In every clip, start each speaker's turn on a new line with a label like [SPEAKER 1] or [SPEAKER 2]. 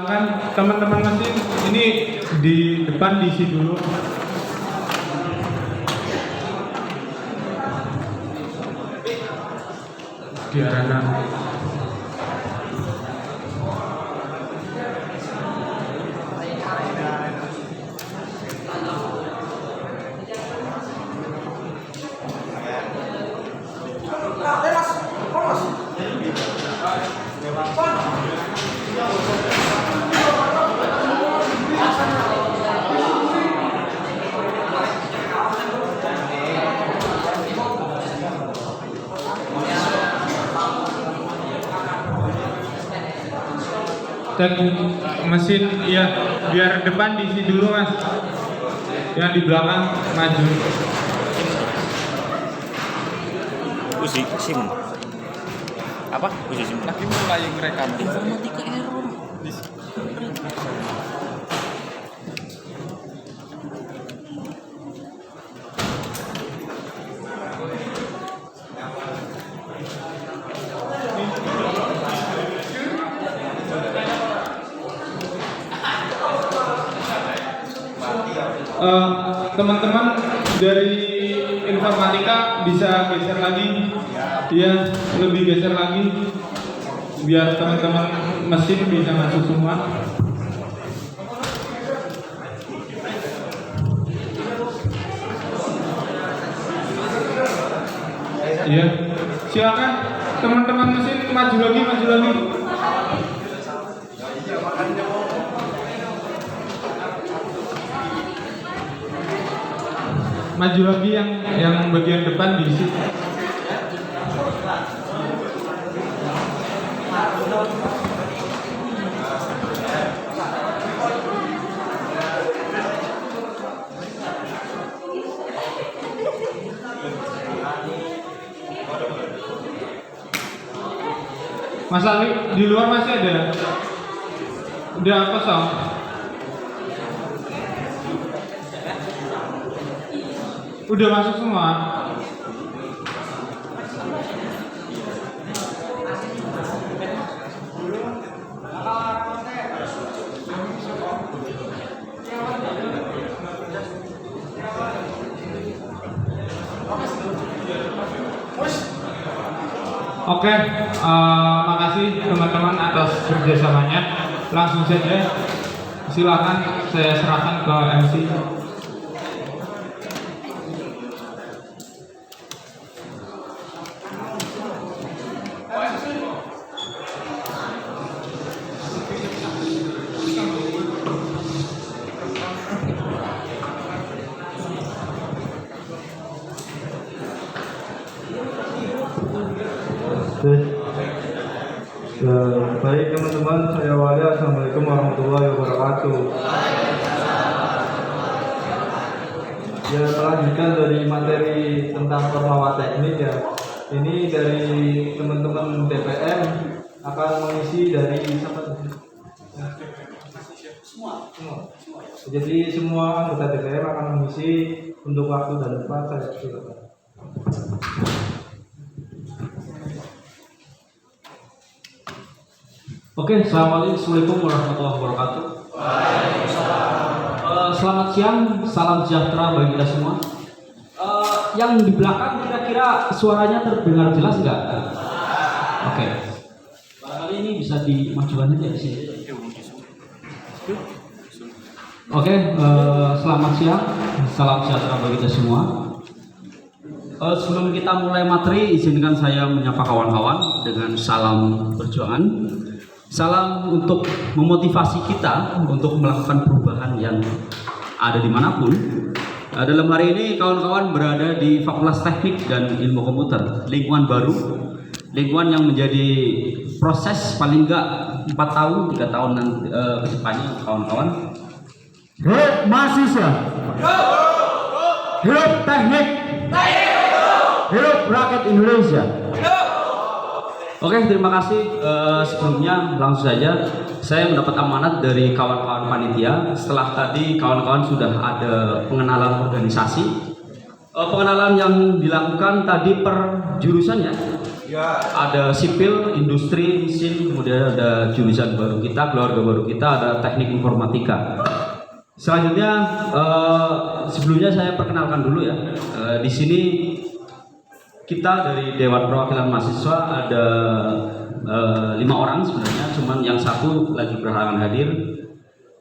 [SPEAKER 1] Silakan teman-teman mesin ini di depan diisi dulu. Di arena. Cek mesin ya, biar depan diisi dulu mas, yang di belakang maju.
[SPEAKER 2] Uji SIM apa? Uji SIM lagi mulai ngerekam informatika error.
[SPEAKER 1] Teman-teman dari informatika bisa geser lagi, ya lebih geser lagi, biar teman-teman mesin bisa masuk semua. Ya, silakan teman-teman mesin maju lagi, maju lagi. Maju lagi yang bagian depan diisi. Mas Ali, di luar masih ada? Udah kosong? Udah masuk semua? Oke, makasih teman-teman atas kerjasamanya. Langsung saja, silakan saya serahkan ke MC.
[SPEAKER 3] Baik teman-teman, saya Wali. Assalamualaikum warahmatullahi wabarakatuh. Ya, melanjutkan dari materi tentang formawa teknik ya. Ini dari teman-teman DPM akan mengisi dari semua. Jadi semua anggota DPM akan mengisi untuk waktu dan tempat. Saya silakan.
[SPEAKER 4] Oke, assalamualaikum warahmatullahi wabarakatuh. Selamat siang, salam sejahtera bagi kita semua. Yang di belakang kira-kira suaranya terdengar jelas nggak? Oke. Barangkali ini bisa dimajukan aja di sini. Oke, selamat siang, salam sejahtera bagi kita semua. Sebelum kita mulai materi, izinkan saya menyapa kawan-kawan dengan salam perjuangan. Salam untuk memotivasi kita untuk melakukan perubahan yang ada dimanapun. Dalam hari ini kawan-kawan berada di Fakultas Teknik dan Ilmu Komputer, lingkungan baru, lingkungan yang menjadi proses paling enggak 4 tahun, 3 tahun ke depannya kawan-kawan.
[SPEAKER 3] Hidup mahasiswa, hidup teknik, hidup rakyat Indonesia.
[SPEAKER 4] Oke, terima kasih. Sebelumnya langsung saja saya mendapat amanat dari kawan-kawan panitia. Setelah tadi kawan-kawan sudah ada pengenalan organisasi, pengenalan yang dilakukan tadi per jurusannya ada sipil, industri, mesin, kemudian ada jurusan baru kita, keluarga baru kita, ada teknik informatika. Selanjutnya, sebelumnya saya perkenalkan dulu ya. Di sini kita dari Dewan Perwakilan Mahasiswa ada 5 orang sebenarnya, cuman yang satu lagi berhalangan hadir.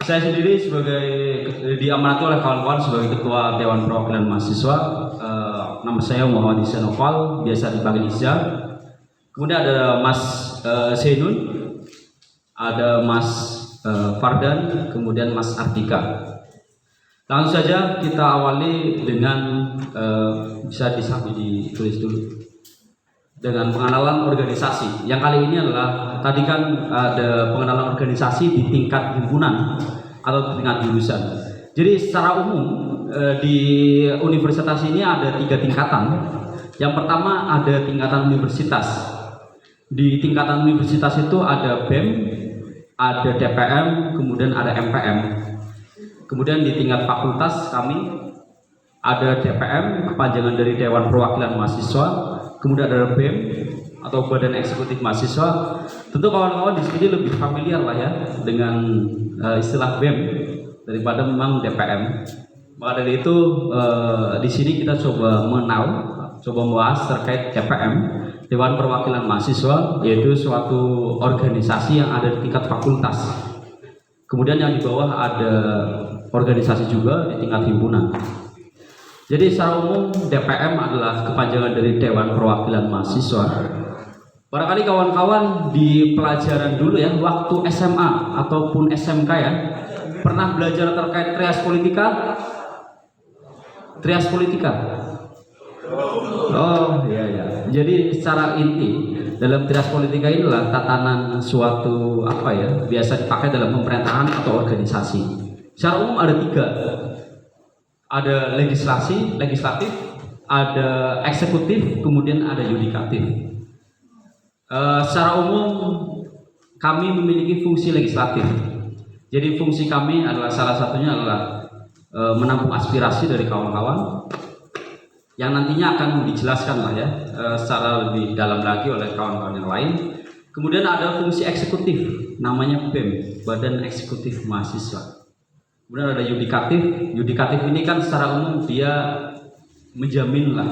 [SPEAKER 4] Saya sendiri sebagai diamanati oleh kawan-kawan sebagai Ketua Dewan Perwakilan Mahasiswa. Nama saya Muhammad Ihsan Noval, biasa dipanggil Iza. Kemudian ada Mas Zainun, ada Mas Fardan, kemudian Mas Artika. Langsung saja kita awali dengan bisa ditulis dulu dengan pengenalan organisasi. Yang kali ini adalah tadi kan ada pengenalan organisasi di tingkat himpunan atau tingkat jurusan. Jadi secara umum di universitas ini ada 3 tingkatan. Yang pertama ada tingkatan universitas. Di tingkatan universitas itu ada BEM, ada DPM, kemudian ada MPM. Kemudian di tingkat fakultas kami ada DPM, kepanjangan dari Dewan Perwakilan Mahasiswa, kemudian ada BEM atau Badan Eksekutif Mahasiswa. Tentu kawan-kawan di sini lebih familiar lah ya dengan istilah BEM daripada memang DPM. Maka dari itu di sini kita coba membahas terkait DPM, Dewan Perwakilan Mahasiswa, yaitu suatu organisasi yang ada di tingkat fakultas. Kemudian yang di bawah ada organisasi juga di tingkat himpunan. Jadi secara umum DPM adalah kepanjangan dari Dewan Perwakilan Mahasiswa. Barangkali kawan-kawan di pelajaran dulu ya, waktu SMA ataupun SMK ya, pernah belajar terkait trias politika? Trias politika. Oh iya. Jadi secara inti dalam trias politika inilah tatanan suatu biasa dipakai dalam pemerintahan atau organisasi. Secara umum ada 3. Ada legislatif, ada eksekutif, kemudian ada yudikatif. Secara umum kami memiliki fungsi legislatif. Jadi fungsi kami adalah salah satunya adalah menampung aspirasi dari kawan-kawan yang nantinya akan dijelaskan lah ya secara lebih dalam lagi oleh kawan-kawan yang lain. Kemudian ada fungsi eksekutif, namanya BEM, Badan Eksekutif Mahasiswa. Kemudian ada yudikatif. Yudikatif ini kan secara umum dia menjamin lah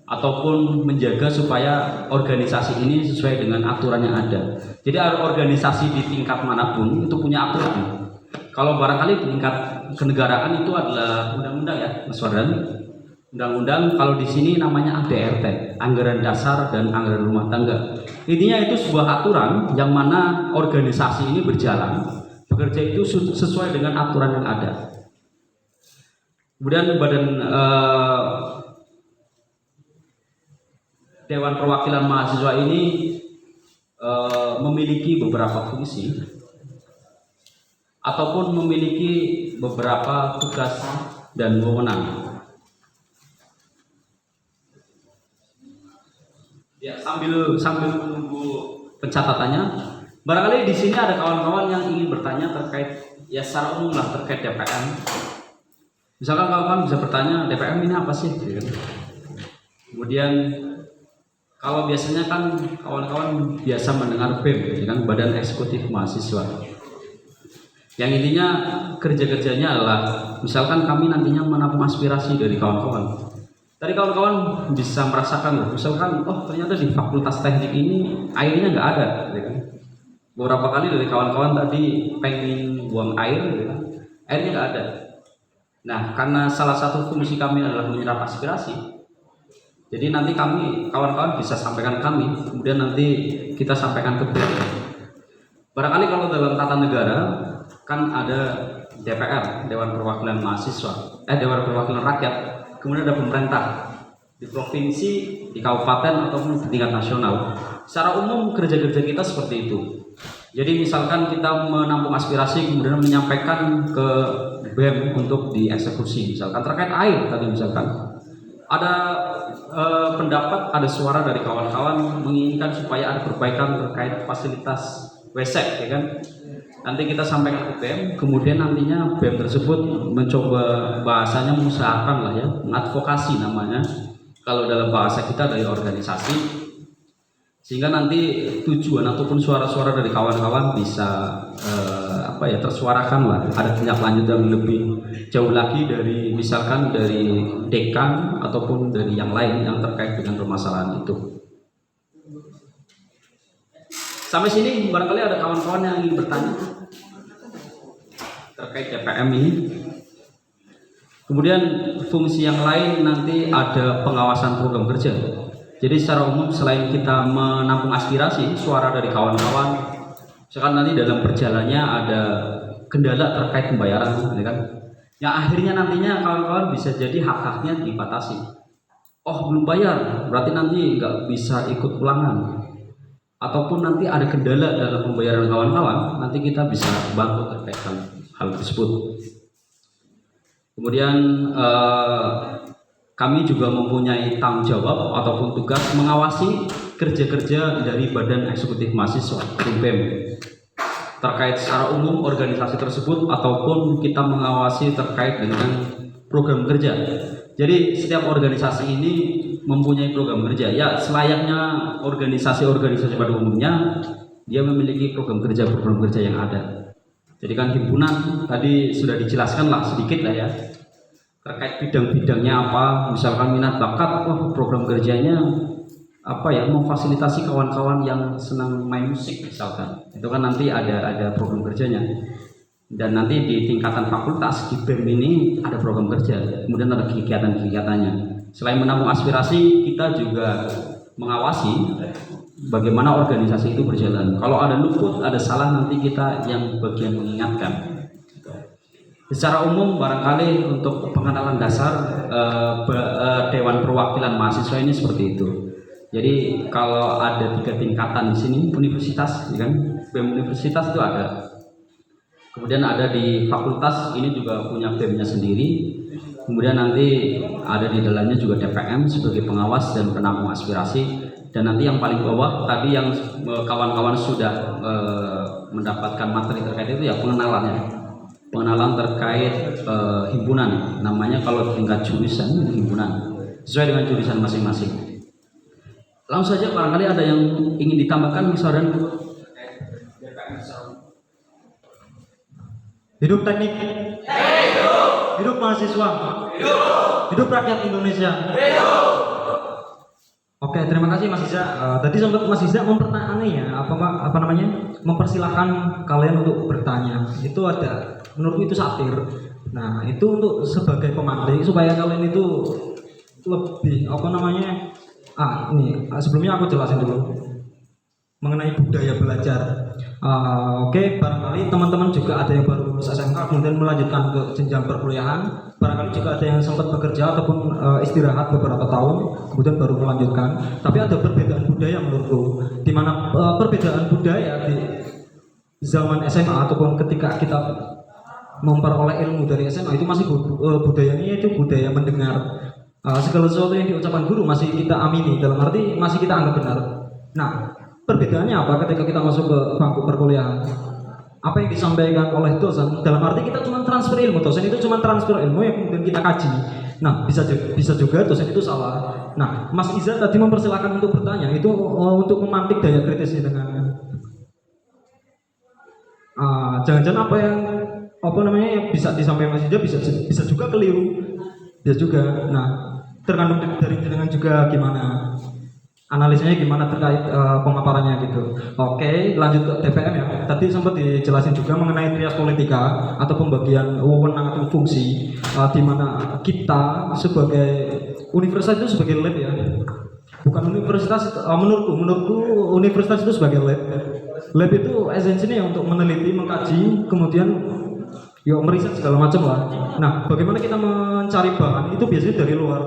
[SPEAKER 4] ataupun menjaga supaya organisasi ini sesuai dengan aturan yang ada. Jadi ada organisasi di tingkat manapun itu punya aturan. Kalau barangkali tingkat kenegaraan itu adalah undang-undang ya, Mas Wardan. Undang-undang kalau di sini namanya ADRT, Anggaran Dasar dan Anggaran Rumah Tangga. Intinya itu sebuah aturan yang mana organisasi ini berjalan, bekerja itu sesuai dengan aturan yang ada. Kemudian Dewan Perwakilan Mahasiswa ini memiliki beberapa fungsi ataupun memiliki beberapa tugas dan wewenang. Ya, sambil menunggu pencatatannya, barangkali di sini ada kawan-kawan yang ingin bertanya terkait ya secara umum lah terkait DPM. Misalkan kawan-kawan bisa bertanya DPM ini apa sih? Kemudian kalau biasanya kan kawan-kawan biasa mendengar BEM, kan Badan Eksekutif Mahasiswa. Yang intinya kerja-kerjanya adalah misalkan kami nantinya menampung aspirasi dari kawan-kawan. Tadi kawan-kawan bisa merasakan loh, misalkan ternyata di Fakultas Teknik ini airnya nggak ada, gitu kan. Beberapa kali dari kawan-kawan tadi pengen buang air, gitu kan. Airnya nggak ada. Nah, karena salah satu fungsi kami adalah menyerap aspirasi, jadi nanti kawan-kawan bisa sampaikan kami, kemudian nanti kita sampaikan ke BEM. Barangkali kalau dalam tata negara kan ada DPR, Dewan Perwakilan Mahasiswa, Dewan Perwakilan Rakyat, kemudian ada pemerintah di provinsi, di kabupaten ataupun di tingkat nasional. Secara umum kerja-kerja kita seperti itu. Jadi misalkan kita menampung aspirasi kemudian menyampaikan ke BEM untuk dieksekusi, misalkan terkait air tadi misalkan ada pendapat, ada suara dari kawan-kawan menginginkan supaya ada perbaikan terkait fasilitas WC, ya kan? Nanti kita sampaikan ke BEM, kemudian nantinya BEM tersebut mencoba bahasanya mengusahakan lah ya, mengadvokasi namanya kalau dalam bahasa kita dari organisasi. sehingga nanti tujuan ataupun suara-suara dari kawan-kawan bisa tersuarakan lah, ada tindak lanjut yang lebih jauh lagi dari misalkan dari dekan ataupun dari yang lain yang terkait dengan permasalahan itu. Sampai sini barangkali ada kawan-kawan yang ingin bertanya terkait TPM ini. Kemudian fungsi yang lain nanti ada pengawasan program kerja. Jadi secara umum selain kita menampung aspirasi suara dari kawan-kawan, misalkan nanti dalam perjalannya ada kendala terkait pembayaran, ya kan? Yang akhirnya nantinya kawan-kawan bisa jadi hak-haknya dibatasi. Oh belum bayar, berarti nanti nggak bisa ikut ulangan. Ataupun nanti ada kendala dalam pembayaran kawan-kawan, nanti kita bisa bantu terkait hal tersebut. Kemudian kami juga mempunyai tanggung jawab ataupun tugas mengawasi kerja-kerja dari Badan Eksekutif Mahasiswa BEM terkait secara umum organisasi tersebut ataupun kita mengawasi terkait dengan program kerja. Jadi setiap organisasi ini mempunyai program kerja. Ya selayaknya organisasi-organisasi pada umumnya dia memiliki program kerja yang ada. Jadi kan himpunan tadi sudah dijelaskan lah sedikit lah ya terkait bidang-bidangnya apa, misalkan minat bakat, program kerjanya apa ya, memfasilitasi kawan-kawan yang senang main musik misalkan, itu kan nanti ada program kerjanya. Dan nanti di tingkatan fakultas di BEM ini ada program kerja, kemudian ada kegiatan-kegiatannya. Selain menampung aspirasi, kita juga mengawasi bagaimana organisasi itu berjalan. Kalau ada luput, ada salah, nanti kita yang bagian mengingatkan. Secara umum barangkali untuk pengenalan dasar Dewan Perwakilan Mahasiswa ini seperti itu. Jadi kalau ada 3 tingkatan di sini, universitas, ya kan? BEM universitas itu ada. Kemudian ada di fakultas ini juga punya BEM-nya sendiri. Kemudian nanti ada di dalamnya juga DPM sebagai pengawas dan penampung aspirasi. Dan nanti yang paling bawah tadi yang kawan-kawan sudah mendapatkan materi terkait itu ya pengenalan terkait himpunan, namanya kalau tingkat jurusan himpunan sesuai dengan jurusan masing-masing. Langsung saja barangkali ada yang ingin ditambahkan misalnya.
[SPEAKER 3] Hidup teknik, hidup mahasiswa, hidup rakyat Indonesia. Oke, terima kasih Mas Iza. Tadi sempat Mas Iza mempersilahkan kalian untuk bertanya. Itu ada, menurutku itu satir. Nah, itu untuk sebagai pemantik supaya kalian itu lebih sebelumnya aku jelasin dulu mengenai budaya belajar. Oke, barangkali teman-teman juga ada yang baru lulus SMK kemudian melanjutkan ke jenjang perkuliahan. Barangkali juga ada yang sempat bekerja ataupun istirahat beberapa tahun kemudian baru melanjutkan. Tapi ada perbedaan budaya menurutku, di mana perbedaan budaya di zaman SMA ataupun ketika kita memperoleh ilmu dari SMA itu masih budayanya itu budaya mendengar. Segala sesuatu yang diucapkan guru masih kita amini, dalam arti masih kita anggap benar. Nah, perbedaannya apa ketika kita masuk ke bangku perkuliahan? Apa yang disampaikan oleh dosen, dalam arti kita cuma transfer ilmu, dosen itu cuma transfer ilmu yang kemudian kita kaji. Nah, bisa juga dosen itu salah. Nah, Mas Iza tadi mempersilahkan untuk bertanya, itu untuk memantik daya kritisnya dengan jangan-jangan yang bisa disampaikan Mas Iza bisa juga keliru, bisa juga. Nah, tergantung dari dengan juga gimana analisanya, gimana terkait pemaparannya gitu. Oke, lanjut ke TPM ya. Tadi sempat dijelasin juga mengenai trias politika atau pembagian wewenang atau fungsi, di mana kita sebagai universitas itu sebagai lab ya. Bukan universitas, menurutku universitas itu sebagai lab. Lab itu esensinya untuk meneliti, mengkaji, kemudian meriset segala macam lah. Nah, bagaimana kita mencari bahan itu biasanya dari luar.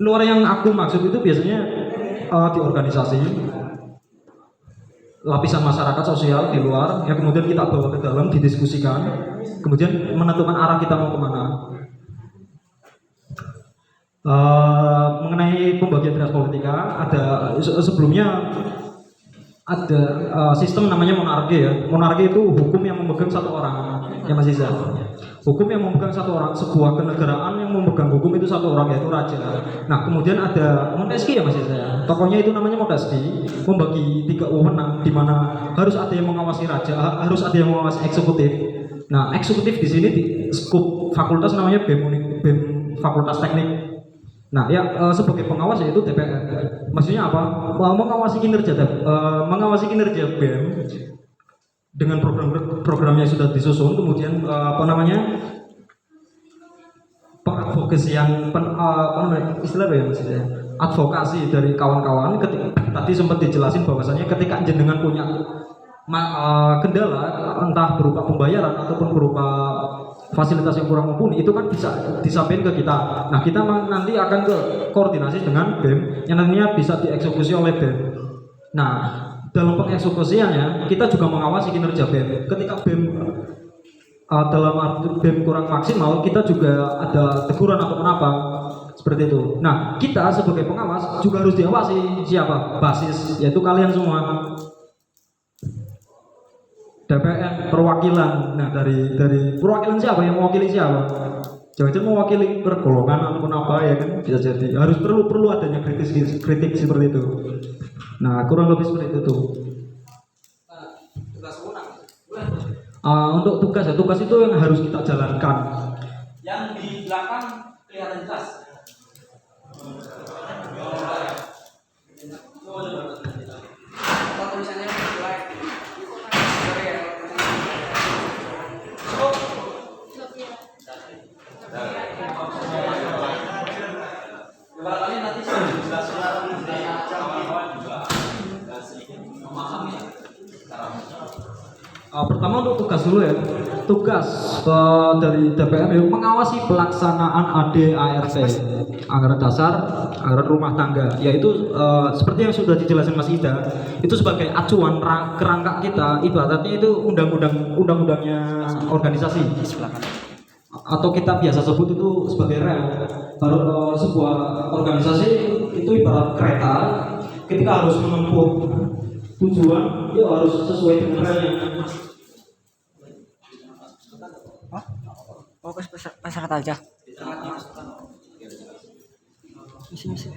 [SPEAKER 3] Luar yang aku maksud itu biasanya di organisasi, lapisan masyarakat sosial di luar, yang kemudian kita bawa ke dalam, didiskusikan, kemudian menentukan arah kita mau kemana. Mengenai pembagian trias politika, ada sebelumnya ada sistem namanya monarki ya. Monarki itu hukum yang memegang satu orang, ya Mas Iza. Hukum yang memegang satu orang, sebuah kenegaraan yang memegang hukum itu satu orang, yaitu raja. Nah, kemudian ada Montesquieu ya Mas Iza. Tokohnya itu namanya Montesquieu, membagi 3 wewenang di mana harus ada yang mengawasi raja, harus ada yang mengawasi eksekutif. Nah, eksekutif di sini di skup fakultas namanya BEM Fakultas Teknik. Nah, ya sebagai pengawas yaitu DPR. Maksudnya apa? Mengawasi kinerja BEM dengan program yang sudah disusun, kemudian pengadvokasian istilah apa ya maksudnya? Advokasi dari kawan-kawan tadi sempat dijelasin bahwasanya ketika jenengan punya kendala entah berupa pembayaran ataupun berupa fasilitas yang kurang mumpuni, itu kan bisa disampaikan ke kita. Nah, kita nanti akan ke koordinasi dengan BEM yang nantinya bisa dieksekusi oleh BEM. Nah, dalam pengeksekusiannya kita juga mengawasi kinerja BEM. Ketika BEM dalam arti BEM kurang maksimal, kita juga ada teguran atau kenapa seperti itu. Nah, kita sebagai pengawas juga harus diawasi siapa? Basis, yaitu kalian semua. DPR perwakilan. Nah, dari perwakilan siapa yang mewakili siapa? Jangan-jangan mewakili pergolongan ataupun apa ya kan, bisa jadi. Harus perlu adanya kritik seperti itu. Nah, kurang lebih seperti itu. Untuk tugas itu yang harus kita jalankan. Yang di belakang kelihatan jelas. Tulisannya barangkali nanti saya jelaskan kawan-kawan juga sedikit memahami pertama untuk tugas dulu ya. Tugas dari DPR yang mengawasi pelaksanaan ADART, anggaran dasar, anggaran rumah tangga, yaitu seperti yang sudah dijelaskan Mas Ida, itu sebagai acuan kerangka kita, ibaratnya itu undang-undangnya organisasi, atau kita biasa sebut itu sebagai rel. Baru sebuah organisasi itu ibarat kereta, ketika harus menempuh tujuan, ya harus sesuai dengan relnya.
[SPEAKER 5] Oh, masyarakat aja. Misi.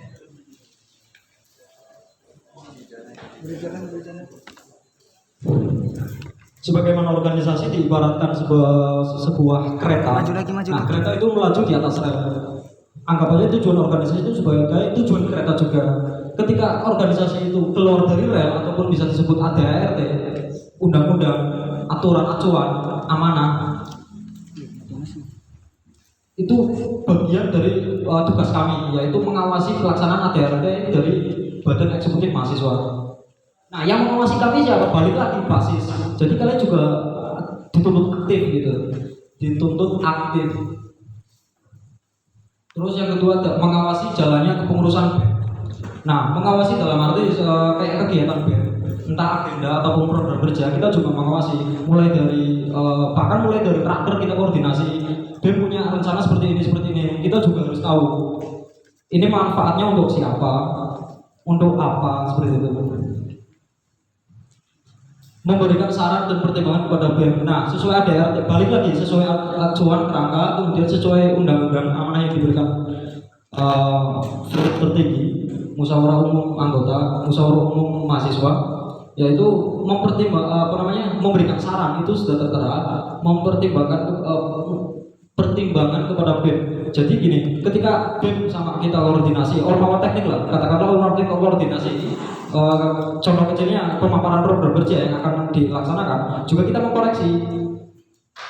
[SPEAKER 5] Berjalan.
[SPEAKER 3] Sebagaimana organisasi diibaratkan sebuah kereta.
[SPEAKER 5] Maju lagi.
[SPEAKER 3] Nah, kereta itu melaju di atas rel. Anggap aja tujuan organisasi itu sebagai tujuan kereta juga. Ketika organisasi itu keluar dari rel ataupun bisa disebut ADART, undang-undang, aturan acuan, amanah, itu bagian dari tugas kami, yaitu mengawasi pelaksanaan ADART dari Badan Eksekutif Mahasiswa. Nah, yang mengawasi kami siapa? Balik lagi basis. Jadi kalian juga dituntut aktif gitu, dituntut aktif. Terus yang kedua mengawasi jalannya kepengurusan. Nah, mengawasi dalam arti kayak kegiatan BEM, entah agenda ataupun program kerja, kita juga mengawasi. Mulai dari terakhir kita koordinasi. BEM punya rencana seperti ini, kita juga harus tahu ini manfaatnya untuk siapa, untuk apa, seperti itu. Memberikan saran dan pertimbangan kepada BEM. Nah, sesuai ADART, balik lagi sesuai acuan kerangka, kemudian sesuai undang-undang amanah yang diberikan tertinggi, musyawarah umum anggota, musyawarah umum mahasiswa, yaitu memberikan saran itu sudah tertera, pertimbangan kepada BEM. Jadi gini, ketika BEM sama kita koordinasi, ormawa teknik lah, katakanlah ormawa teknik koordinasi, contoh kecilnya pemaparan program kerja yang akan dilaksanakan, juga kita mengkoreksi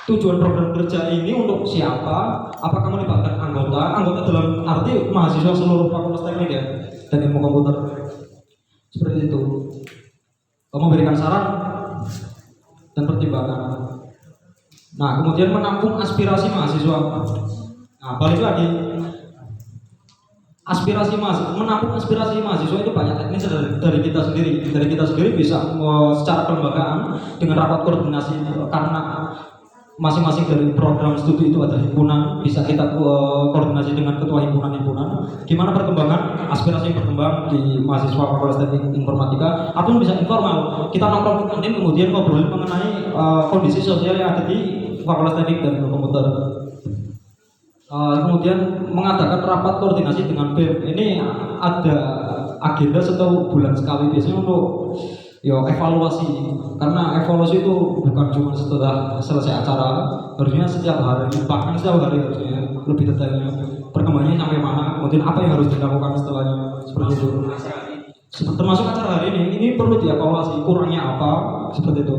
[SPEAKER 3] tujuan program kerja ini untuk siapa, apakah melibatkan anggota dalam arti mahasiswa seluruh fakultas teknik ya, dan ilmu komputer, seperti itu. Memberikan saran dan pertimbangan. Nah, kemudian menampung aspirasi mahasiswa. Nah, balik lagi, menampung aspirasi mahasiswa itu banyak teknis dari kita sendiri. Dari kita sendiri bisa secara kelembagaan dengan rapat koordinasi, karena masing-masing dari program studi itu ada himpunan, bisa kita koordinasi dengan ketua himpunan-himpunan. Gimana perkembangan aspirasi yang berkembang di mahasiswa Fakultas Teknik Informatika, ataupun bisa informal. Kita nongkrong kantin kemudian ngobrolin mengenai kondisi sosial yang ada di Fakultas Teknik dan Komputer. Kemudian mengadakan rapat koordinasi dengan BEM. Ini ada agenda setiap bulan sekali biasanya untuk evaluasi, karena evaluasi itu bukan cuma setelah selesai acara, harusnya setiap hari, bahkan setiap hari harusnya lebih detailnya perkembangannya sampai mana, kemudian apa yang harus dilakukan setelahnya, seperti itu. Termasuk acara hari ini perlu dievaluasi, kurangnya apa, seperti itu,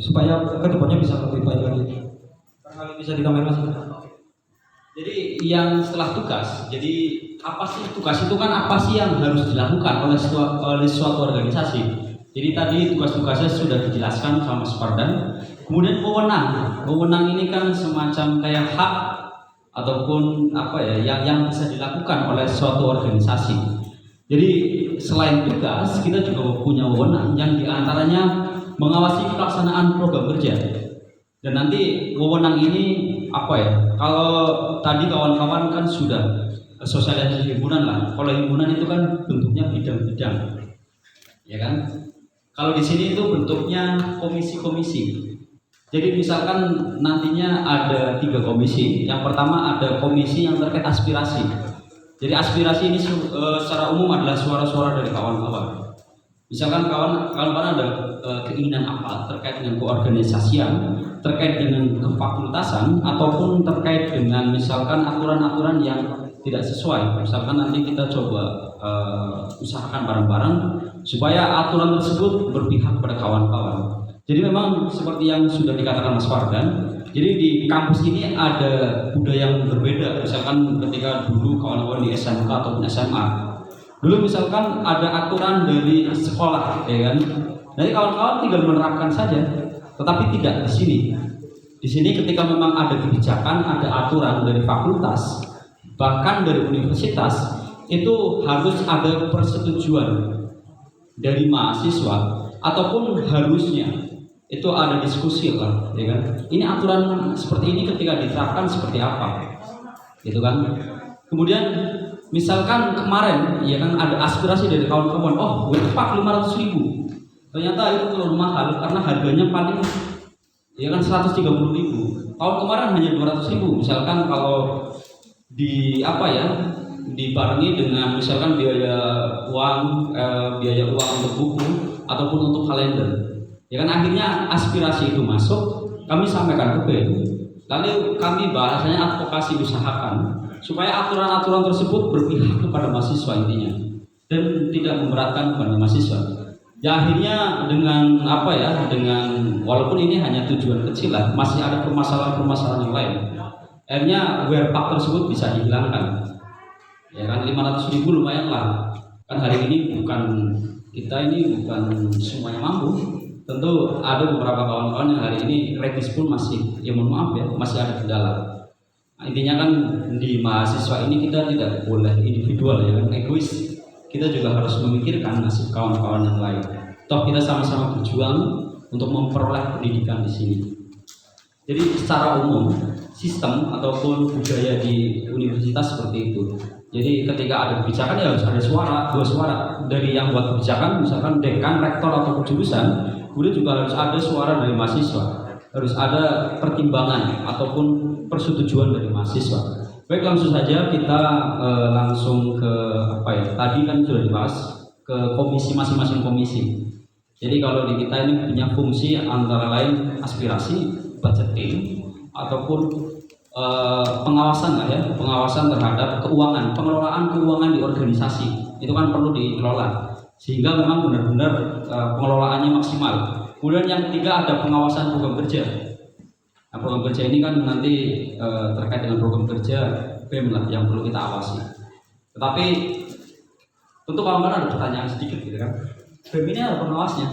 [SPEAKER 3] supaya kedepannya bisa lebih baik lagi. Bisa ditambahin Mas?
[SPEAKER 4] Jadi yang setelah tugas, jadi apa sih tugas itu kan apa sih yang harus dilakukan oleh suatu organisasi? Jadi tadi tugas-tugasnya sudah dijelaskan sama Mas Fardan. Kemudian wewenang ini kan semacam kayak hak ataupun apa ya yang bisa dilakukan oleh suatu organisasi. Jadi selain tugas, kita juga punya wewenang yang diantaranya mengawasi pelaksanaan program kerja. Dan nanti wewenang ini apa ya? Kalau tadi kawan-kawan kan sudah sosialisasi himpunan lah. Kalau himpunan itu kan bentuknya bidang-bidang, ya kan? Kalau di sini itu bentuknya komisi-komisi. Jadi misalkan nantinya ada 3 komisi. Yang pertama ada komisi yang terkait aspirasi. Jadi aspirasi ini secara umum adalah suara-suara dari kawan-kawan. Misalkan kawan-kawan ada keinginan apa terkait dengan keorganisasian, terkait dengan kefakultasan, ataupun terkait dengan misalkan aturan-aturan yang tidak sesuai. Misalkan nanti kita coba usahakan bareng-bareng supaya aturan tersebut berpihak pada kawan-kawan. Jadi memang seperti yang sudah dikatakan Mas Fardan, jadi di kampus ini ada budaya yang berbeda. Misalkan ketika dulu kawan-kawan di SMK ataupun SMA, dulu misalkan ada aturan dari sekolah, ya kan? Jadi kawan-kawan tinggal menerapkan saja, tetapi tidak di sini. Di sini ketika memang ada kebijakan, ada aturan dari fakultas, bahkan dari universitas, itu harus ada persetujuan dari mahasiswa, ataupun harusnya itu ada diskusi lah, ya kan? Ini aturan seperti ini ketika diterapkan seperti apa, gitu kan? Kemudian misalkan kemarin, ya kan, ada aspirasi dari kawan-kawan, oh gue pak 500.000, ternyata itu terlalu mahal karena harganya paling, ya kan, 130.000. Tahun kemarin hanya 200.000. Misalkan kalau di apa ya, dibarengi dengan misalkan biaya uang untuk buku ataupun untuk kalender, ya kan, akhirnya aspirasi itu masuk, kami sampaikan ke BEM, lalu kami bahasanya advokasi, usahakan supaya aturan-aturan tersebut berpihak kepada mahasiswa intinya dan tidak memberatkan kepada mahasiswa. Ya akhirnya dengan apa ya, dengan walaupun ini hanya tujuan kecil lah, masih ada permasalahan-permasalahan yang lain. Akhirnya WR-Pak tersebut bisa dihilangkan. Ya kan, 500.000 lumayan lah. Kan hari ini kita ini bukan semuanya mampu. Tentu ada beberapa kawan-kawan yang hari ini kredit pun masih, ya mohon maaf ya, masih ada kendala. Nah, intinya kan di mahasiswa ini kita tidak boleh individual, ya kan, egois. Kita juga harus memikirkan nasib kawan-kawan yang lain. Toh kita sama-sama berjuang untuk memperoleh pendidikan di sini. Jadi secara umum sistem ataupun budaya di universitas seperti itu. Jadi ketika ada kebijakan ya harus ada dua suara dari yang buat kebijakan, misalkan dekan, rektor atau jurusan. Kemudian juga harus ada suara dari mahasiswa. Harus ada pertimbangan ataupun persetujuan dari mahasiswa. Baik, langsung saja kita langsung ke apa ya? Tadi kan sudah dibahas ke komisi, masing-masing komisi. Jadi kalau di kita ini punya fungsi antara lain aspirasi, budgeting, ataupun pengawasan lah ya, pengawasan terhadap keuangan, pengelolaan keuangan di organisasi. Itu kan perlu dikelola sehingga memang benar-benar pengelolaannya maksimal. Kemudian yang ketiga ada pengawasan program kerja. Nah, program kerja ini kan nanti terkait dengan program kerja BEM lah yang perlu kita awasi. Tetapi tentu kawan-kawan ada pertanyaan sedikit gitu kan. BEM ini ada pengawasnya.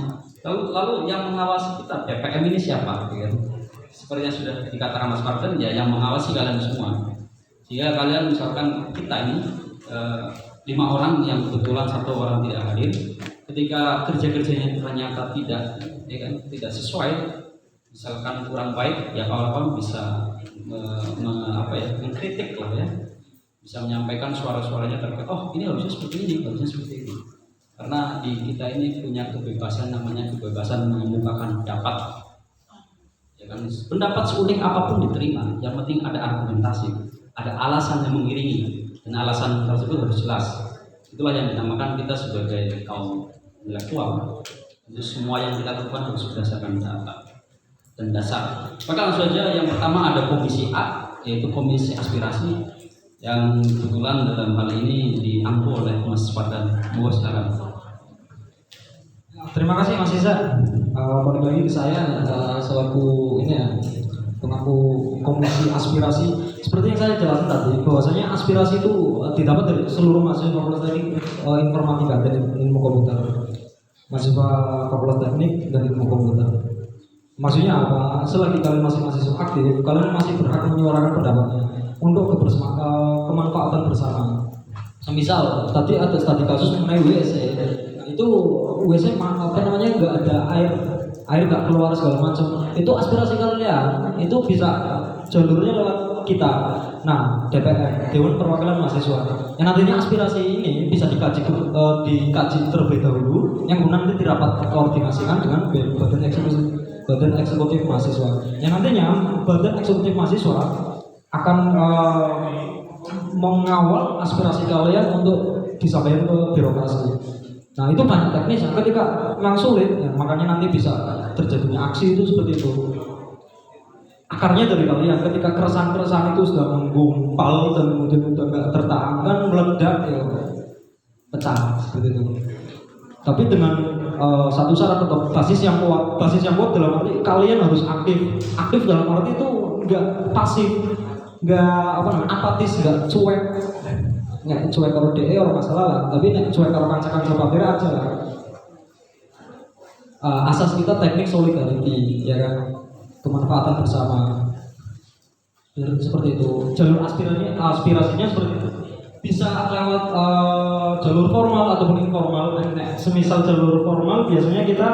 [SPEAKER 4] Lalu yang mengawasi kita BPM ini siapa? Gitu kan? Seperti yang sudah dikatakan Mas Fardan, ya yang mengawasi kalian semua. Jika kalian misalkan kita ini 5 orang yang kebetulan 1 orang tidak hadir, ketika kerja-kerjanya ternyata tidak, ya kan, tidak sesuai, misalkan kurang baik ya kawan-kawan bisa mengkritik lah ya, bisa menyampaikan suara-suaranya terkait oh ini harusnya seperti ini, harusnya seperti ini. Karena di kita ini punya kebebasan, namanya kebebasan mengemukakan pendapat. Ya kan, pendapat seunik apapun diterima, yang penting ada argumentasi, ada alasan yang mengiringi, dan alasan tersebut harus jelas. Itulah yang dinamakan kita sebagai kaum intelektual. Itu semua yang kita lakukan harus berdasarkan data dan dasar. Maka langsung saja yang pertama ada komisi A, yaitu komisi aspirasi, yang kebetulan dalam hal ini diampu oleh Mas Fardan. Mohon silakan.
[SPEAKER 3] Terima kasih Mas Iza. Balik lagi ke saya selaku ini ya, pengaku komisi aspirasi. Seperti yang saya jelaskan tadi, bahwasanya aspirasi itu didapat dari seluruh mahasiswa Fakultas Teknik Informatika dan Ilmu Komputer, mahasiswa Fakultas Teknik dan Ilmu Komputer. Maksudnya apa? Selagi kalian masih mahasiswa aktif, kalian masih berhak menyuarakan pendapatnya untuk kemanfaatan bersama. Misal tadi ada studi kasus mengenai WC. Nah, itu WC apa namanya nggak ada air nggak keluar segala macam. Itu aspirasi kalian, itu bisa jalurnya lewat kita. Nah, DPR, Dewan Perwakilan Mahasiswa. Yang nantinya aspirasi ini bisa dikaji terlebih dahulu, yang kemudian nanti dirapat koordinasikan dengan badan eksekutif mahasiswa. Yang nantinya badan eksekutif mahasiswa akan mengawal aspirasi kalian untuk disampaikan ke birokrasi. Nah itu banyak teknis yang ketika memang sulit, ya, makanya nanti bisa terjadinya aksi itu seperti itu. Akarnya dari kalian, ketika keresahan-keresahan itu sudah menggumpal dan kemudian sudah nggak tertahankan, meledak, ya pecah seperti itu. Tapi dengan satu syarat tetap basis yang kuat dalam arti kalian harus aktif dalam arti itu nggak pasif, nggak apatis, nggak cuek kalau DE orang masalah lah, tapi cuek kalau kancakan sobat aja lah. Asas kita teknik solidarity, ya kan, kemanfaatan bersama. Seperti itu. Jalur aspirasinya seperti itu. Bisa lewat jalur formal ataupun informal. Semisal jalur formal biasanya kita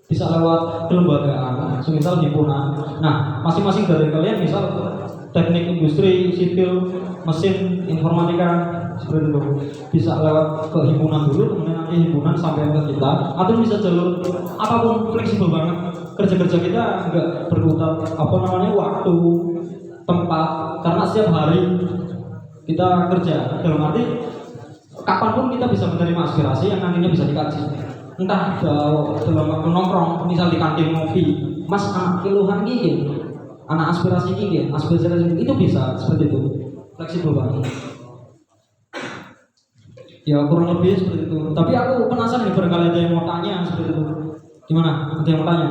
[SPEAKER 3] bisa lewat kelembagaan, semisal himpunan. Nah, masing-masing dari kalian misal teknik industri, sipil, mesin, informatika, seperti itu. Bisa lewat ke himpunan dulu, kemudian nanti himpunan sampai ke kita. Atau bisa jalur apapun, fleksibel banget. Kerja-kerja kita nggak berkutat waktu, tempat, karena setiap hari kita kerja. Dalam arti kapanpun kita bisa menerima aspirasi yang nantinya bisa dikaji. Entah dalam waktu nongkrong, misal di kantin ngopi, Mas anak keluhan gini, anak aspirasi gini, aspirasi itu bisa seperti itu, fleksibel banget. Ya kurang lebih seperti itu. Tapi aku penasaran nih, barangkali ada yang mau tanya seperti itu. Gimana? Ada yang mau tanya?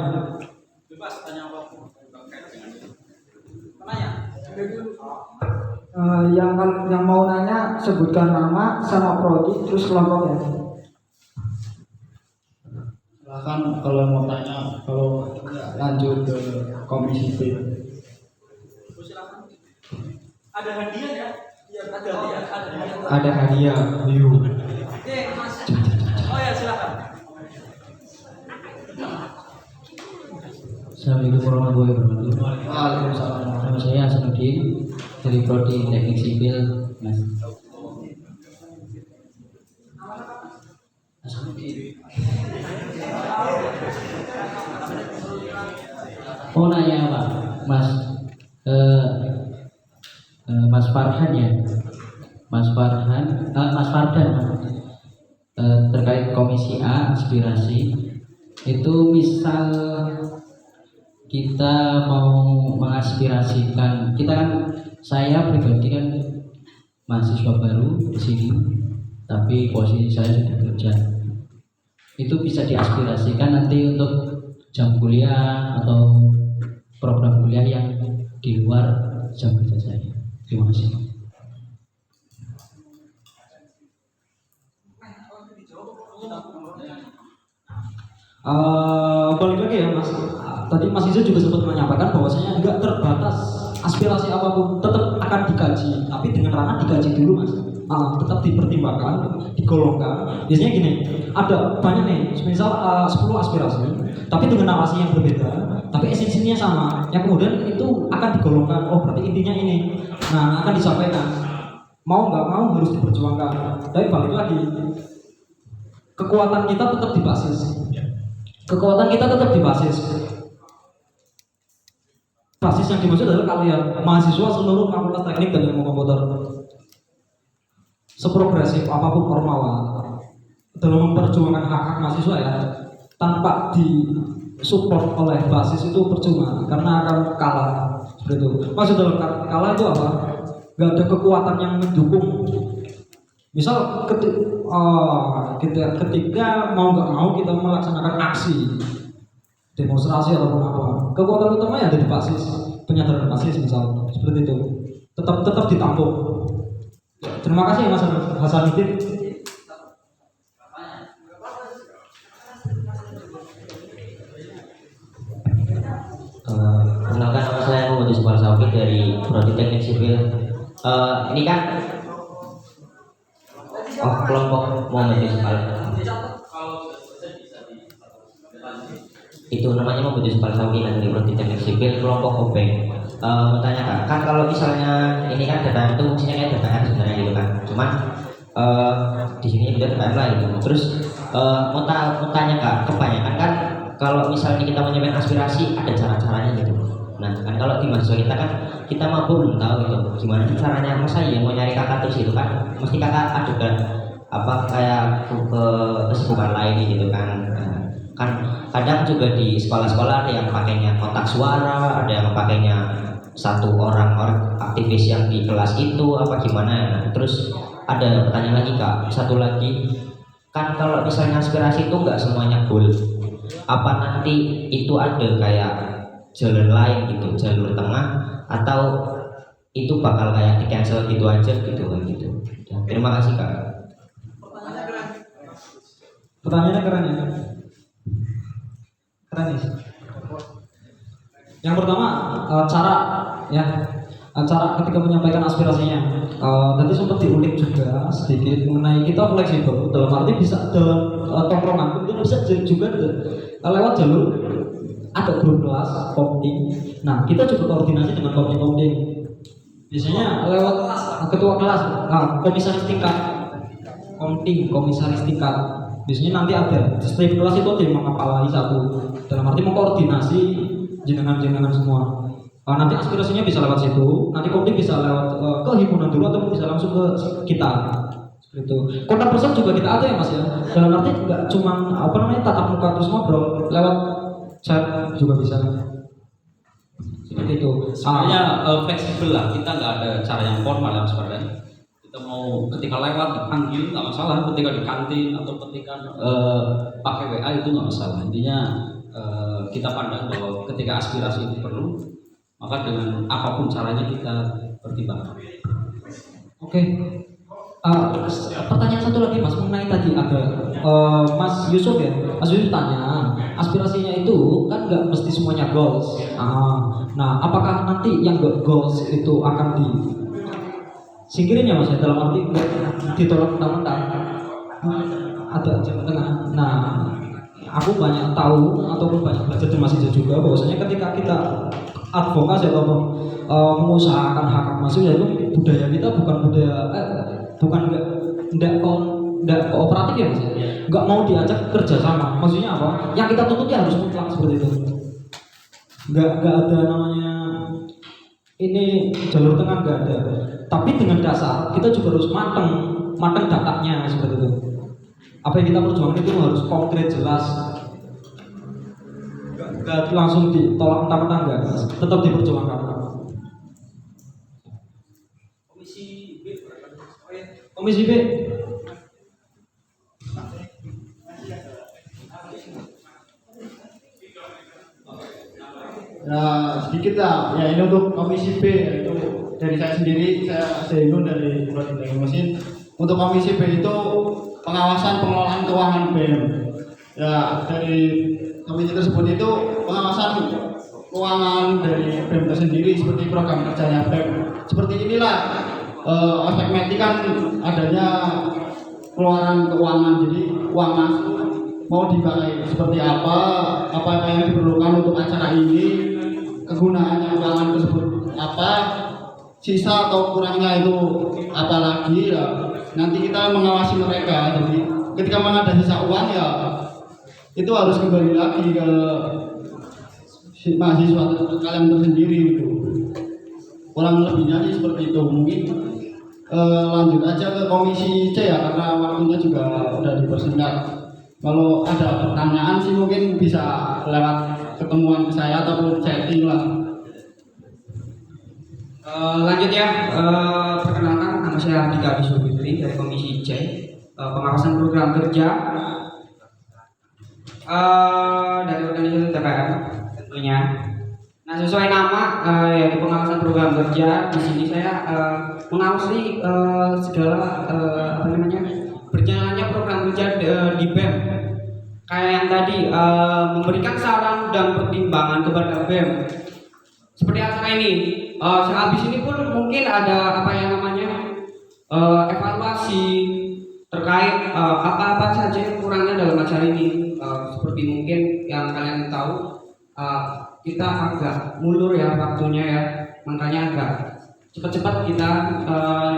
[SPEAKER 4] Bebas tanya apa?
[SPEAKER 5] Yang mau nanya sebutkan nama sama prodi terus kelompoknya.
[SPEAKER 6] Silahkan kalau mau tanya, kalau lanjut ke komisi B.
[SPEAKER 4] Ada hadiah ya? Iya, ada hadiah.
[SPEAKER 3] Ada hadiah.
[SPEAKER 4] Oh ya, silakan.
[SPEAKER 7] Assalamualaikum warahmatullahi wabarakatuh.
[SPEAKER 6] Waalaikumsalam.
[SPEAKER 7] Nama saya Hasanuddin dari Prodi Teknik Sipil, Mas. Mau nanya apa, Mas? Mas Farhan ya, Mas Fardan, terkait komisi A aspirasi itu misal kita mau mengaspirasikan, kita kan, saya pribadi kan mahasiswa baru di sini, tapi posisi saya sudah kerja. Itu bisa diaspirasikan nanti untuk jam kuliah atau program kuliah yang di luar jam kerja saya. Terima kasih.
[SPEAKER 3] Balik lagi ya Mas. Tadi Mas Iza juga sempat menyampaikan bahwasanya nggak terbatas aspirasi apapun tetap akan dikaji, tapi dengan ranah dikaji dulu Mas. tetap dipertimbangkan, digolongkan. Biasanya gini, ada banyak nih, misal 10 aspirasi, tapi dengan narasi yang berbeda, tapi esensinya sama. Yang kemudian itu akan digolongkan. Oh berarti intinya ini. Nah akan disampaikan. Mau nggak mau harus diperjuangkan. Tapi balik lagi, kekuatan kita tetap di basis. Kekuatan kita tetap di basis. Basis yang dimaksud adalah kalian mahasiswa seluruh fakultas teknik dan ilmu komputer. Seprogresif apapun Ormawa dalam memperjuangkan hak-hak mahasiswa ya, tanpa disupport oleh basis itu percuma karena akan kalah seperti itu. Maksud dalam kalah itu apa? Gak ada kekuatan yang mendukung. Misal ketika mau nggak mau kita melaksanakan aksi demonstrasi ataupun apa, kekuatan utamanya ada di basis, penyadaran basis misal seperti itu. Tetap ditampung. Terima kasih Mas Hasanuddin.
[SPEAKER 8] Perkenalkan, nama saya Muhammad Yusuf Al-Sauki dari Prodi Teknik Sipil. Ini kan kelompok Muhammad Yusuf itu namanya Muhammad Yusuf Al-Sauki dari Prodi Teknik Sipil, kelompok Obeng. Bertanya kan kalau misalnya ini kan DPM itu fungsinya kayak DPR sebenarnya gitu kan, cuman di sini udah DPM lah gitu. Terus mau tanya kak, kebanyakan kan kalau misalnya kita menyampaikan aspirasi ada cara-caranya gitu. Nah kan kalau di mahasiswa kita kan kita mampu belum tahu gitu gimana sih caranya. Masa ya mau nyari kakak terus gitu kan, mesti kakak adukan apa kayak ke kesibukan lain gitu kan. Kan kadang juga di sekolah-sekolah ada yang pakainya kotak suara, ada yang pakainya satu orang aktivis yang di kelas itu apa gimana ya. Terus ada pertanyaan lagi kak, satu lagi kan kalau misalnya aspirasi itu nggak semuanya goal, apa nanti itu ada kayak jalan lain gitu, jalur tengah, atau itu bakal kayak di cancel gitu aja gitu kan gitu. Terima kasih kak.
[SPEAKER 3] Pertanyaannya keren ya. Keren nih. Yang pertama cara ya, cara ketika menyampaikan aspirasinya. Tadi sempat diulik juga sedikit mengenai kita fleksibel dalam arti bisa dalam tongkrongan itu bisa juga lewat jalur ada grup kelas, komding. Nah kita juga koordinasi dengan komding. Biasanya lewat ketua kelas, komisaris tingkat, komding, komisaris tingkat. Biasanya nanti ada setiap kelas itu ada yang mengepalai satu, dalam arti mengkoordinasi jenengan semua. Nanti aspirasinya bisa lewat situ, nanti komding bisa lewat ke himpunan dulu atau bisa langsung ke kita. Seperti itu. Kontak person juga kita ada ya mas ya. Dalam arti nggak cuma tatap muka terus ngobrol, lewat chat juga bisa. Seperti itu.
[SPEAKER 4] Sebenarnya fleksibel lah, kita nggak ada cara yang formal yang sebenarnya. Kita mau ketika lewat dipanggil nggak masalah, ketika di kantin atau ketika pakai WA itu nggak masalah. Intinya kita pandang bahwa ketika aspirasi itu perlu, maka dengan apapun caranya kita pertimbangkan.
[SPEAKER 3] Oke. Pertanyaan satu lagi mas mengenai tadi ada Mas Yusuf ya. Mas Yusuf tanya aspirasinya itu kan nggak mesti semuanya goals. Nah apakah nanti yang goals itu akan singkirin ya mas ya, dalam arti ditolak mentah-mentah, ada jalan tengah. Nah aku banyak tahu ataupun banyak belajar dari Mas Ijo juga bahwasanya ketika kita advokasi atau mengusahakan hak mahasiswa itu budaya kita bukan budaya nggak kooperatif ya mas, nggak mau diajak kerjasama. Maksudnya apa? Yang kita tuntut harus mutlak seperti itu. Nggak ada namanya ini jalur tengah, nggak ada. Tapi dengan dasar kita juga harus matang datanya seperti itu. Apa yang kita perjuangkan itu harus konkret jelas. Nggak langsung ditolak mentah-mentah, enggak, tetap diperjuangkan. Komisi B.
[SPEAKER 6] Ya sedikit lah, ya ini untuk komisi B, itu dari saya sendiri, saya Zainul dari Prodi Teknik Mesin. Untuk komisi B itu pengawasan pengelolaan keuangan BEM. Ya dari komisi tersebut itu pengawasan keuangan dari BEM tersendiri seperti program kerjanya BEM. Seperti inilah aspek medik kan adanya keluaran keuangan, jadi uang masuk mau dipakai seperti apa yang diperlukan untuk acara ini, kegunaannya uangan tersebut apa, sisa atau kurangnya itu apa lagi ya, nanti kita mengawasi mereka. Jadi ketika memang ada sisa uang ya itu harus kembali lagi ke mahasiswa kalian tersendiri gitu. Kurang lebihnya sih seperti itu. Mungkin lanjut aja ke komisi C ya, karena waktunya juga udah dipersingkat. Kalau ada pertanyaan sih mungkin bisa lewat ketemuan ke saya ataupun chatting lah.
[SPEAKER 3] Lanjut ya, perkenalkan nama saya Andika Bisubitri dari Komisi C, pengawasan program kerja dari organisasi TPM tentunya. Nah, sesuai nama ya, di pengawasan program kerja di sini saya mengawasi segala berjalannya program kerja di BEM. Kayak yang tadi memberikan saran dan pertimbangan kepada BEM. Seperti acara ini, sehabis ini pun mungkin ada evaluasi terkait apa-apa saja yang kurangnya dalam acara ini. Seperti mungkin yang kalian tahu, kita agak mundur ya waktunya ya, makanya agak cepat-cepat kita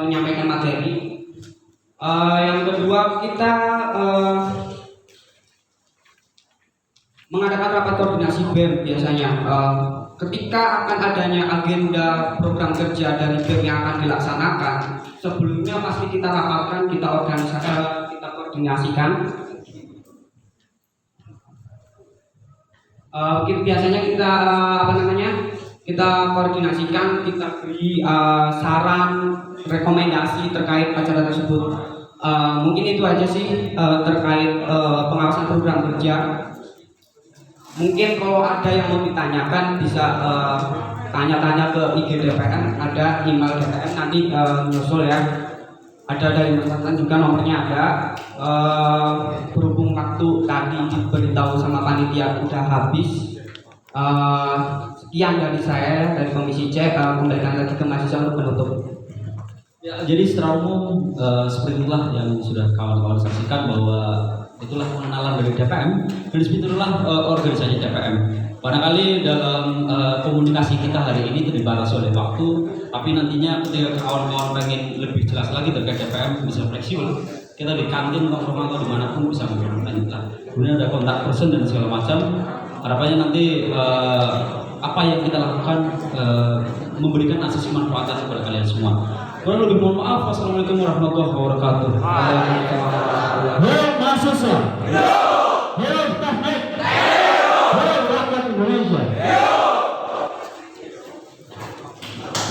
[SPEAKER 3] menyampaikan materi. Yang kedua, kita mengadakan rapat koordinasi BEM biasanya. Ketika akan adanya agenda program kerja dari BEM yang akan dilaksanakan, sebelumnya pasti kita rapatkan, kita koordinasikan. Biasanya kita koordinasikan, kita beri saran, rekomendasi terkait acara tersebut. Mungkin itu aja sih terkait pengawasan program kerja. Mungkin kalau ada yang mau ditanyakan bisa tanya-tanya ke IG DPM, ada email DPM nanti nyusul ya. Ada dari Mas juga nomornya ada. Berhubung waktu tadi diberitahu sama panitia udah habis. Sekian dari saya dari Komisi C, kembalikan lagi ke mahasiswa untuk penutup.
[SPEAKER 4] Ya, jadi secara umum seperti itulah yang sudah kawan-kawan saksikan, bahwa itulah pengenalan dari DPM, dan itulah organisasi DPM. Barangkali dalam komunikasi kita hari ini itu dibatasi oleh waktu, tapi nantinya ketika kawan-kawan pengen lebih jelas lagi terkait DPM bisa fleksibel, kita di kantin, nongkrong atau dimanapun bisa lanjutkan. Kemudian ada kontak person dan segala macam. Harapannya nanti apa yang kita lakukan memberikan akses manfaat kepada kalian semua. Kurang lebih mohon maaf. Wassalamualaikum warahmatullahi wabarakatuh.
[SPEAKER 9] Mahasiswa, teknik, rakyat Indonesia.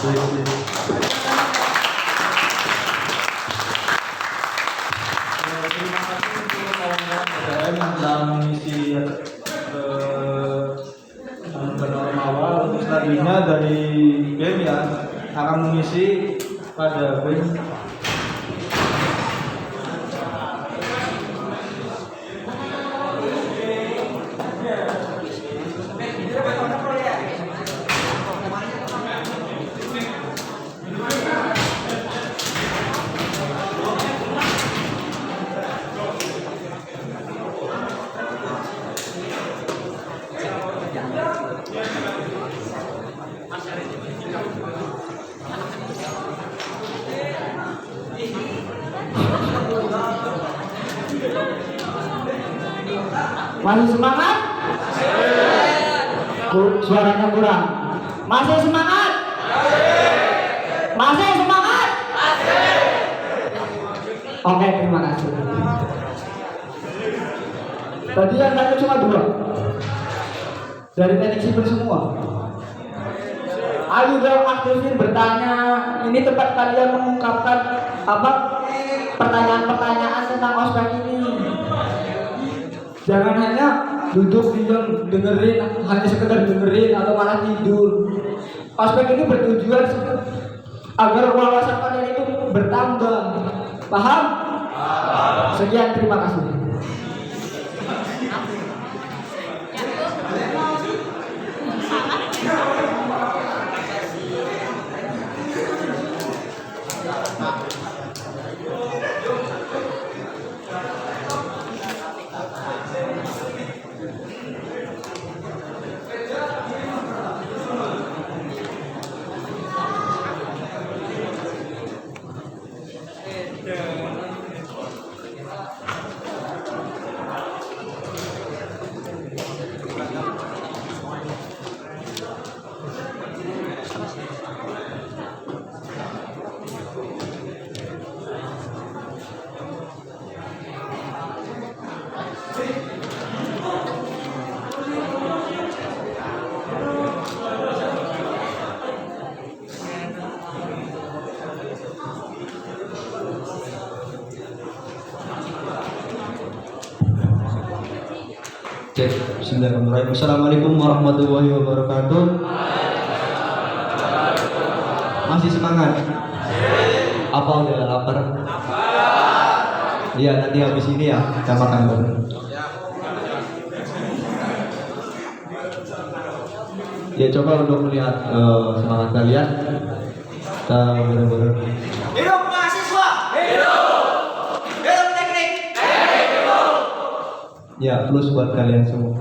[SPEAKER 1] Terima kasih untuk kawan-kawan BPM yang telah mengisi norma awal. Untuk selanjutnya dari BEM ya akan mengisi pada BEM.
[SPEAKER 5] Masih semangat? Suaranya kurang. Masih semangat? Masih semangat? Oke, terima kasih. Tadi yang tanya cuma 2 dari teknik sipil semua. Ayo dong aktifin bertanya. Ini tempat kalian mengungkapkan pertanyaan-pertanyaan tentang ospek ini. Jangan hanya duduk diam dengerin, hanya sekedar dengerin atau malah tidur. Ospek ini bertujuan agar wawasan kalian itu bertambah. Paham? Sekian, terima kasih.
[SPEAKER 3] Cek, bismillahirrahmanirrahim. Assalamualaikum warahmatullahi wabarakatuh. Masih semangat? Apa udah lapar? Iya, nanti habis ini ya kita makan bareng. Ya, coba untuk melihat semangat kalian. Kita bareng-bareng.
[SPEAKER 5] Hidup mahasiswa! Hidup! Hidup teknik!
[SPEAKER 3] Ya, plus buat kalian semua.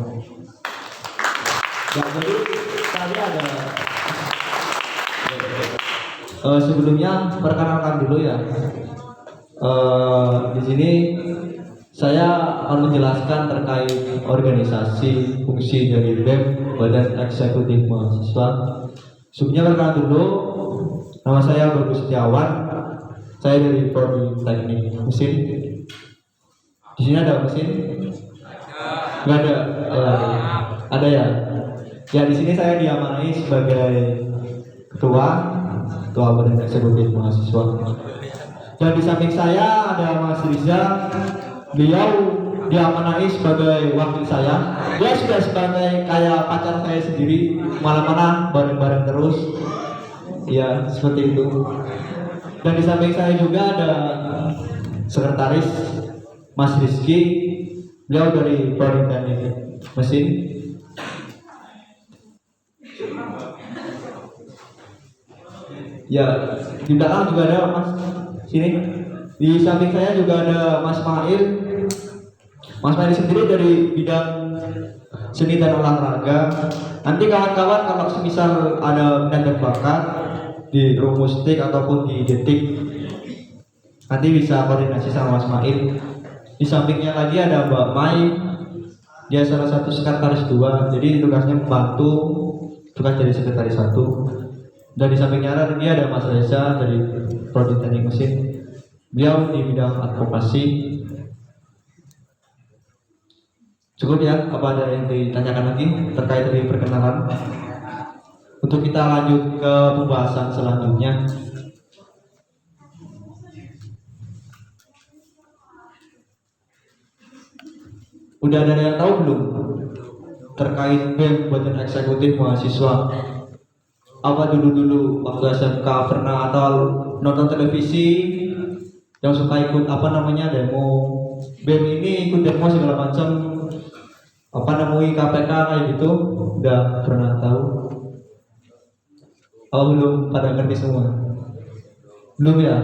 [SPEAKER 3] Ya, jadi tadi ada sebelumnya perkenalkan dulu ya. Di sini saya akan menjelaskan terkait organisasi fungsi dari BEM, Badan Eksekutif Mahasiswa. Sebelumnya perkenalan dulu, nama saya Bagus Setiawan. Saya dari Prodi Teknik Mesin. Di sini ada mesin? Nggak ada. Ada ya. Ya, di sini saya diamanai sebagai ketua Badan Eksekutif Mahasiswa. Dan di samping saya ada Mas Riza. Beliau diamanai sebagai wakil saya. Dia sudah sebagai kayak pacar saya sendiri, mana-mana bareng-bareng terus. Ya, seperti itu. Dan di samping saya juga ada sekretaris Mas Rizky. Beliau dari Prodi Teknik Mesin. Ya, di belakang juga ada Mas sini. Di samping saya juga ada Mas Mail. Mas Mail sendiri dari bidang seni dan olahraga. Nanti kawan-kawan kalau semisal ada minat dan bakat di rumustik ataupun di detik, nanti bisa koordinasi sama Mas Mail. Di sampingnya lagi ada Mbak Mai. Dia salah satu sekretaris 2, jadi tugasnya membantu tugas jadi sekretaris 1. Dan di sampingnya dia ada Mas Reza dari Prodi Teknik Mesin. Beliau di bidang advokasi. Cukup ya, apa ada yang ditanyakan lagi terkait dari perkenalan? Untuk kita lanjut ke pembahasan selanjutnya. Udah ada yang tahu belum terkait BEM, Badan Eksekutif Mahasiswa? Apa dulu waktu SMK pernah atau nonton televisi yang suka ikut apa namanya demo BEM ini, ikut demo segala macam, apa namanya KPK kayak gitu? Udah pernah tahu? Oh, belum pada ngerti semua? Belum ya?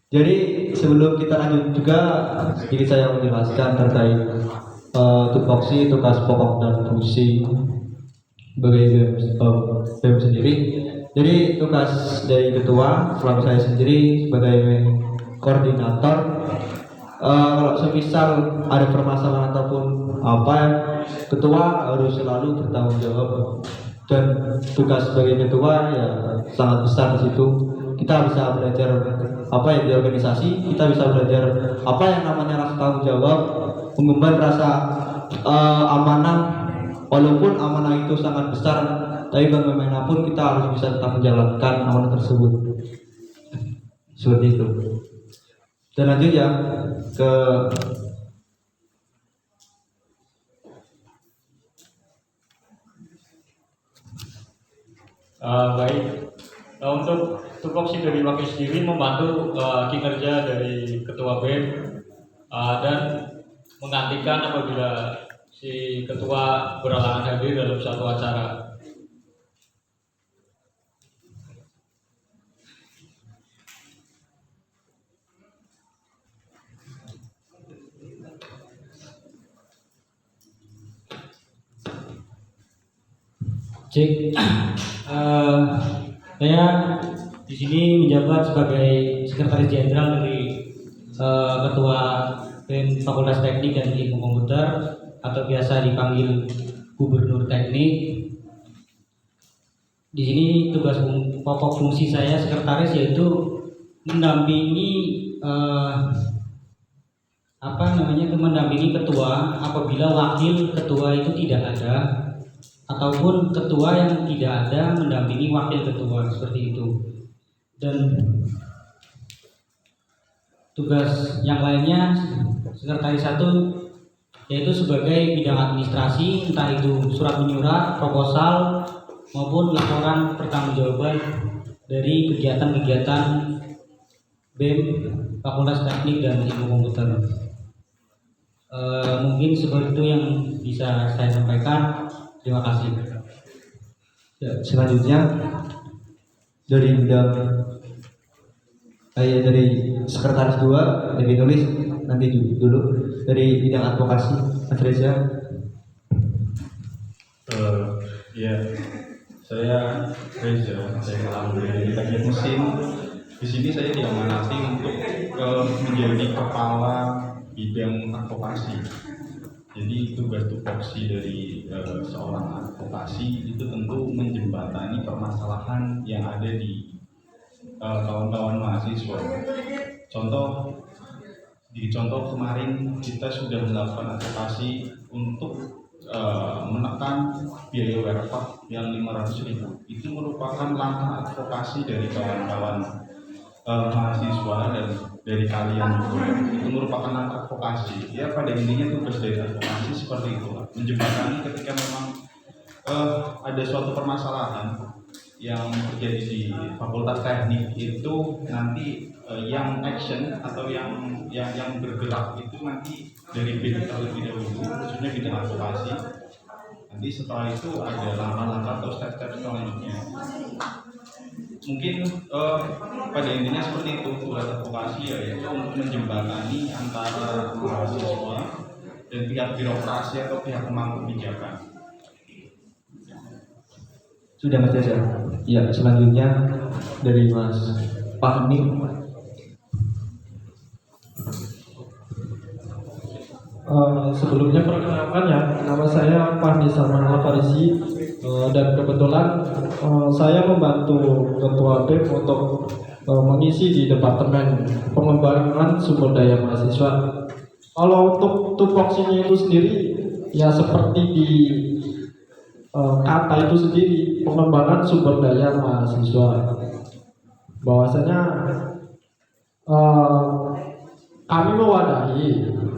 [SPEAKER 3] Jadi sebelum kita lanjut juga, ini saya menjelaskan terkait tupoksi, tugas pokok dan fungsi sebagai BEM sendiri. Jadi tugas dari ketua, selaku saya sendiri sebagai koordinator, kalau semisal ada permasalahan ataupun apa, ketua harus selalu bertanggung jawab. Dan tugas sebagai ketua ya sangat besar di situ. Kita bisa belajar apa yang di organisasi, kita bisa belajar apa yang namanya rasa tanggung jawab, mengemban rasa amanah. Walaupun amanah itu sangat besar, tapi bagaimanapun kita harus bisa tetap menjalankan amanah tersebut. Seperti itu. Dan lanjut ya ke
[SPEAKER 10] baik. Untuk tupoksi dari wakil sendiri membantu kinerja dari ketua BEM dan menggantikan apabila si ketua berhalangan hadir dalam suatu acara.
[SPEAKER 7] Cek, saya di sini menjabat sebagai Sekretaris Jenderal dari Ketua BEM Fakultas Teknik dan Ilmu Komputer atau biasa dipanggil Gubernur Teknik. Di sini tugas pokok fungsi saya sekretaris yaitu mendampingi mendampingi ketua apabila wakil ketua itu tidak ada, ataupun ketua yang tidak ada mendampingi wakil ketua, seperti itu. Dan tugas yang lainnya sekretaris 1 yaitu sebagai bidang administrasi, entah itu surat menyurat, proposal maupun laporan pertanggungjawaban dari kegiatan-kegiatan BEM Fakultas Teknik dan Ilmu Komputer. Mungkin seperti itu yang bisa saya sampaikan. Terima kasih.
[SPEAKER 3] Ya, selanjutnya dari bidang dari sekretaris 2 dari tulis nanti dulu dari bidang advokasi Mas Reza.
[SPEAKER 11] Ya, saya Reza, saya melalui dari teknik mesin. Di sini saya diamanati untuk menjadi kepala bidang advokasi. Jadi tugas tupoksi dari seorang advokasi itu tentu menjembatani permasalahan yang ada di kawan-kawan mahasiswa. Contoh kemarin kita sudah melakukan advokasi untuk menekan biaya werkop yang 500.000. Itu merupakan langkah advokasi dari kawan-kawan mahasiswa dan dari kalian juga. Itu merupakan langkah advokasi. Ya, pada intinya tugas dari advokasi seperti itu, menjembatani ketika memang ada suatu permasalahan yang terjadi di Fakultas Teknik itu nanti yang action atau yang bergerak itu nanti dari BEM terlebih dahulu, khususnya bidang advokasi. Nanti setelah itu ada langkah-langkah atau step-step selanjutnya. Mungkin pada intinya seperti itu, tugas advokasi yaitu untuk menjembatani antara mahasiswa dan pihak birokrasi atau pihak pemangku kebijakan.
[SPEAKER 3] Sudah Mas Reza. Ya, selanjutnya dari Mas Fahmi.
[SPEAKER 12] Sebelumnya perkenalkan ya, nama saya Fahmi Salman Al-Farisi, dan kebetulan saya membantu Ketua BEM untuk mengisi di Departemen Pengembangan Sumber Daya Mahasiswa. Kalau untuk tupoksinya itu sendiri ya seperti di kata itu sendiri, pengembangan sumber daya mahasiswa. Bahwasanya kami mewadahi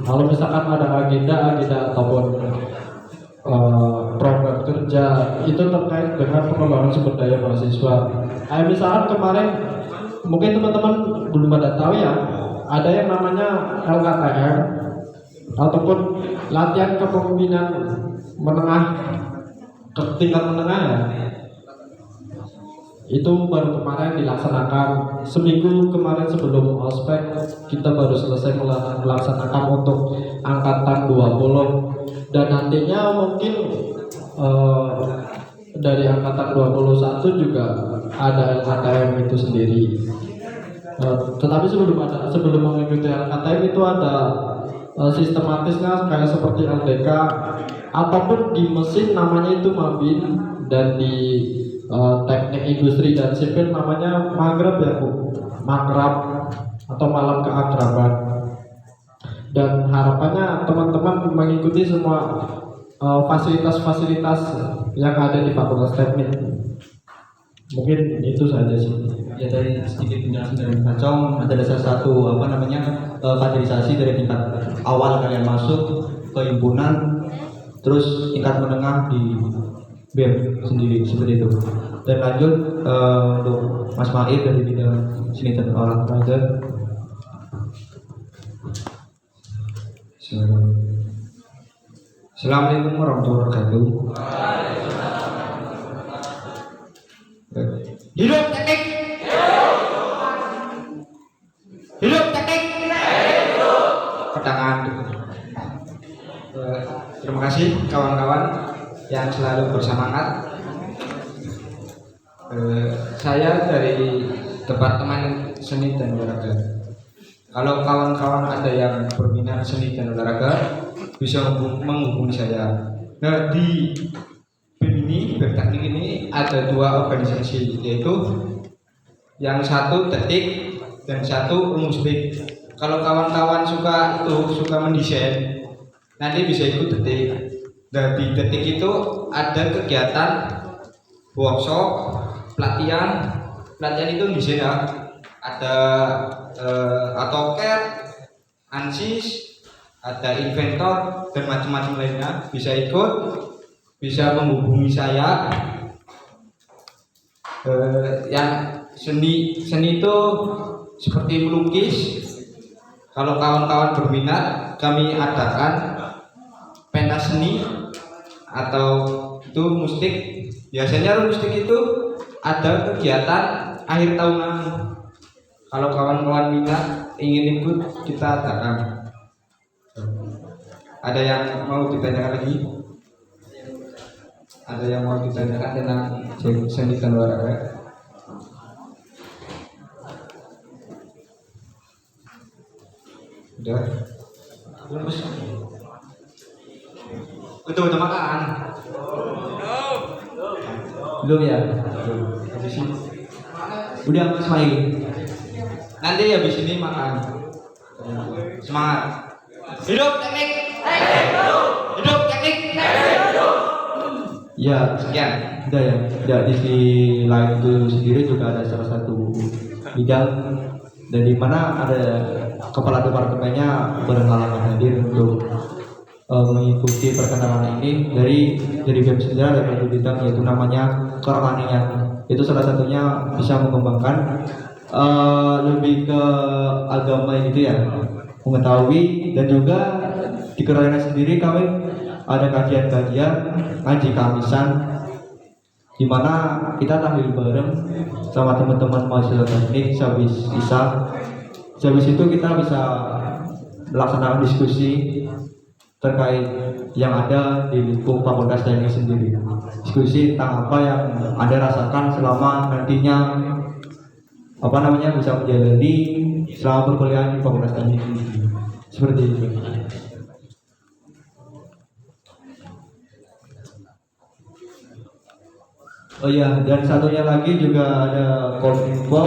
[SPEAKER 12] kalau misalkan ada agenda ataupun program kerja itu terkait dengan pengembangan sumber daya mahasiswa. Kayak misalkan kemarin mungkin teman-teman belum pada tahu ya, ada yang namanya LKTM ataupun latihan kepemimpinan menengah ke tingkat menengah ya. Itu baru kemarin dilaksanakan seminggu kemarin sebelum ospek, kita baru selesai melaksanakan untuk angkatan 20 dan nantinya mungkin dari angkatan 21 juga ada LKTM itu sendiri. Tetapi sebelum mengikuti LKTM itu ada sistematisnya kayak seperti LDK ataupun di mesin namanya itu Mabin, dan di teknik industri dan sipil namanya Magrab ya Bu, Magrab atau malam keakraban. Dan harapannya teman-teman mengikuti semua fasilitas-fasilitas yang ada di Fakultas Teknik. Mungkin itu saja sih.
[SPEAKER 3] Ya, dari sedikit penjelasan dari Kacong, ada satu kaderisasi dari tingkat awal kalian masuk ke himpunan, terus tingkat menengah di BEM sendiri seperti itu. Dan lanjut untuk Mas Maid dari bidang seni dan olahraga.
[SPEAKER 5] Assalamualaikum warahmatullahi wabarakatuh. Hidup teknik. Hidup teknik. Tangan. Terima kasih kawan-kawan yang selalu bersemangat. Saya dari Departemen Seni dan Olahraga. Kalau kawan-kawan ada yang berminat seni dan olahraga, bisa menghubungi saya. Nah, di BEM ini, BEM Teknik ini ada dua organisasi, yaitu yang satu Detik dan satu Rumus BIK. Kalau kawan-kawan suka mendesain, nanti bisa ikut Detik. Nah, di Detik itu ada kegiatan workshop, pelatihan itu desain ya. Ada AutoCAD, ANSYS, ada Inventor dan macam-macam lainnya. Bisa ikut, bisa menghubungi saya. Yang seni itu seperti melukis. Kalau kawan-kawan berminat, kami adakan pentas seni atau itu musik. Biasanya musik itu ada kegiatan akhir tahunan. Kalau kawan-kawan minat ingin ikut, kita adakan. Ada yang mau ditanyakan lagi? Ada yang mau ditanyakan tentang seni dan olahraga? Udah? Udah makan? Belum ya? Habis ini. Udah Ismail. Nanti habis ini makan. Semangat. Hidup teknik. Hidup teknik.
[SPEAKER 3] Ya,
[SPEAKER 5] sekian.
[SPEAKER 3] Udah ya. Ya, di sisi lain itu sendiri juga ada salah satu bidang dan di mana ada kepala departemennya berhalangan hadir untuk mengikuti perkenalan ini dari BEM sendiri ada satu bidang yaitu namanya kerohanian. Itu salah satunya bisa mengembangkan lebih ke agama gitu ya, mengetahui. Dan juga di kerohanian sendiri kami ada kajian-kajian ngaji kamisan di mana kita tahlil bareng sama teman-teman mahasiswa teknik habis itu kita bisa melaksanakan diskusi terkait yang ada di lingkup Fakultas Teknik sendiri. Diskusi tentang apa yang Anda rasakan selama nantinya bisa menjalani selama perkuliahan di Fakultas Teknik ini. Seperti itu. Oh iya, dan satunya lagi juga ada Kominfo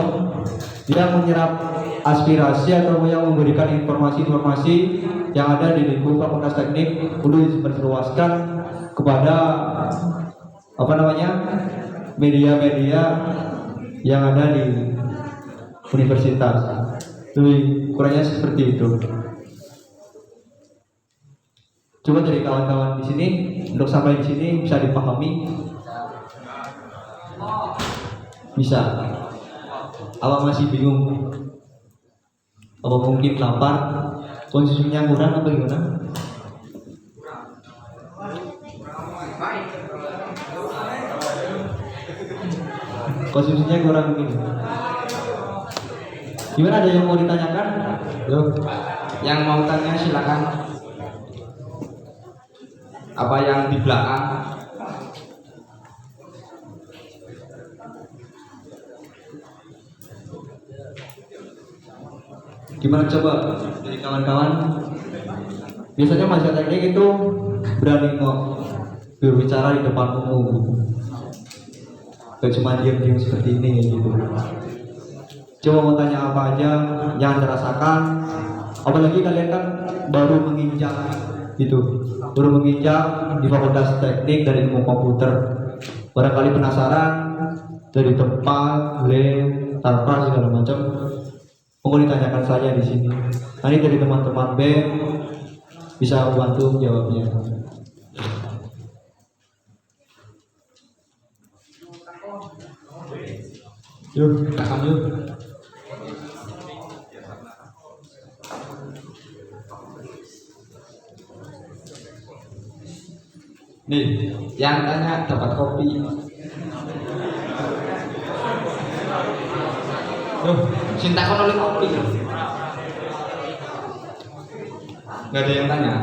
[SPEAKER 3] yang menyerap aspirasi atau yang memberikan informasi-informasi yang ada di lingkup Fakultas Teknik untuk disebarluaskan kepada media-media yang ada di universitas. Lebih kurangnya seperti itu. Coba dari kawan-kawan di sini untuk sampai di sini bisa dipahami. Bisa. Apa masih bingung? Apa mungkin lapar? Konsumsinya kurang apa gimana? Konsumsinya kurang mungkin. Gimana, ada yang mau ditanyakan? Loh,
[SPEAKER 5] yang mau tanya silakan. Apa yang di belakang?
[SPEAKER 3] Gimana coba dari kawan-kawan? Biasanya mahasiswa teknik itu berani berbicara di depan umum, gak cuma diam-diam seperti ini gitu. Coba mau tanya apa aja yang Anda rasakan, apalagi kalian kan baru menginjak di Fakultas Teknik dari ilmu komputer. Barangkali penasaran dari tempat, lab, tarpra segala macam. Mau ditanyakan saya di sini. Nanti dari teman-teman BEM bisa bantu jawabnya. Yuk, rekam yuk.
[SPEAKER 5] Nih, yang tanya dapat kopi. Cinta kon oleh kopi. Nggak ada yang tanya.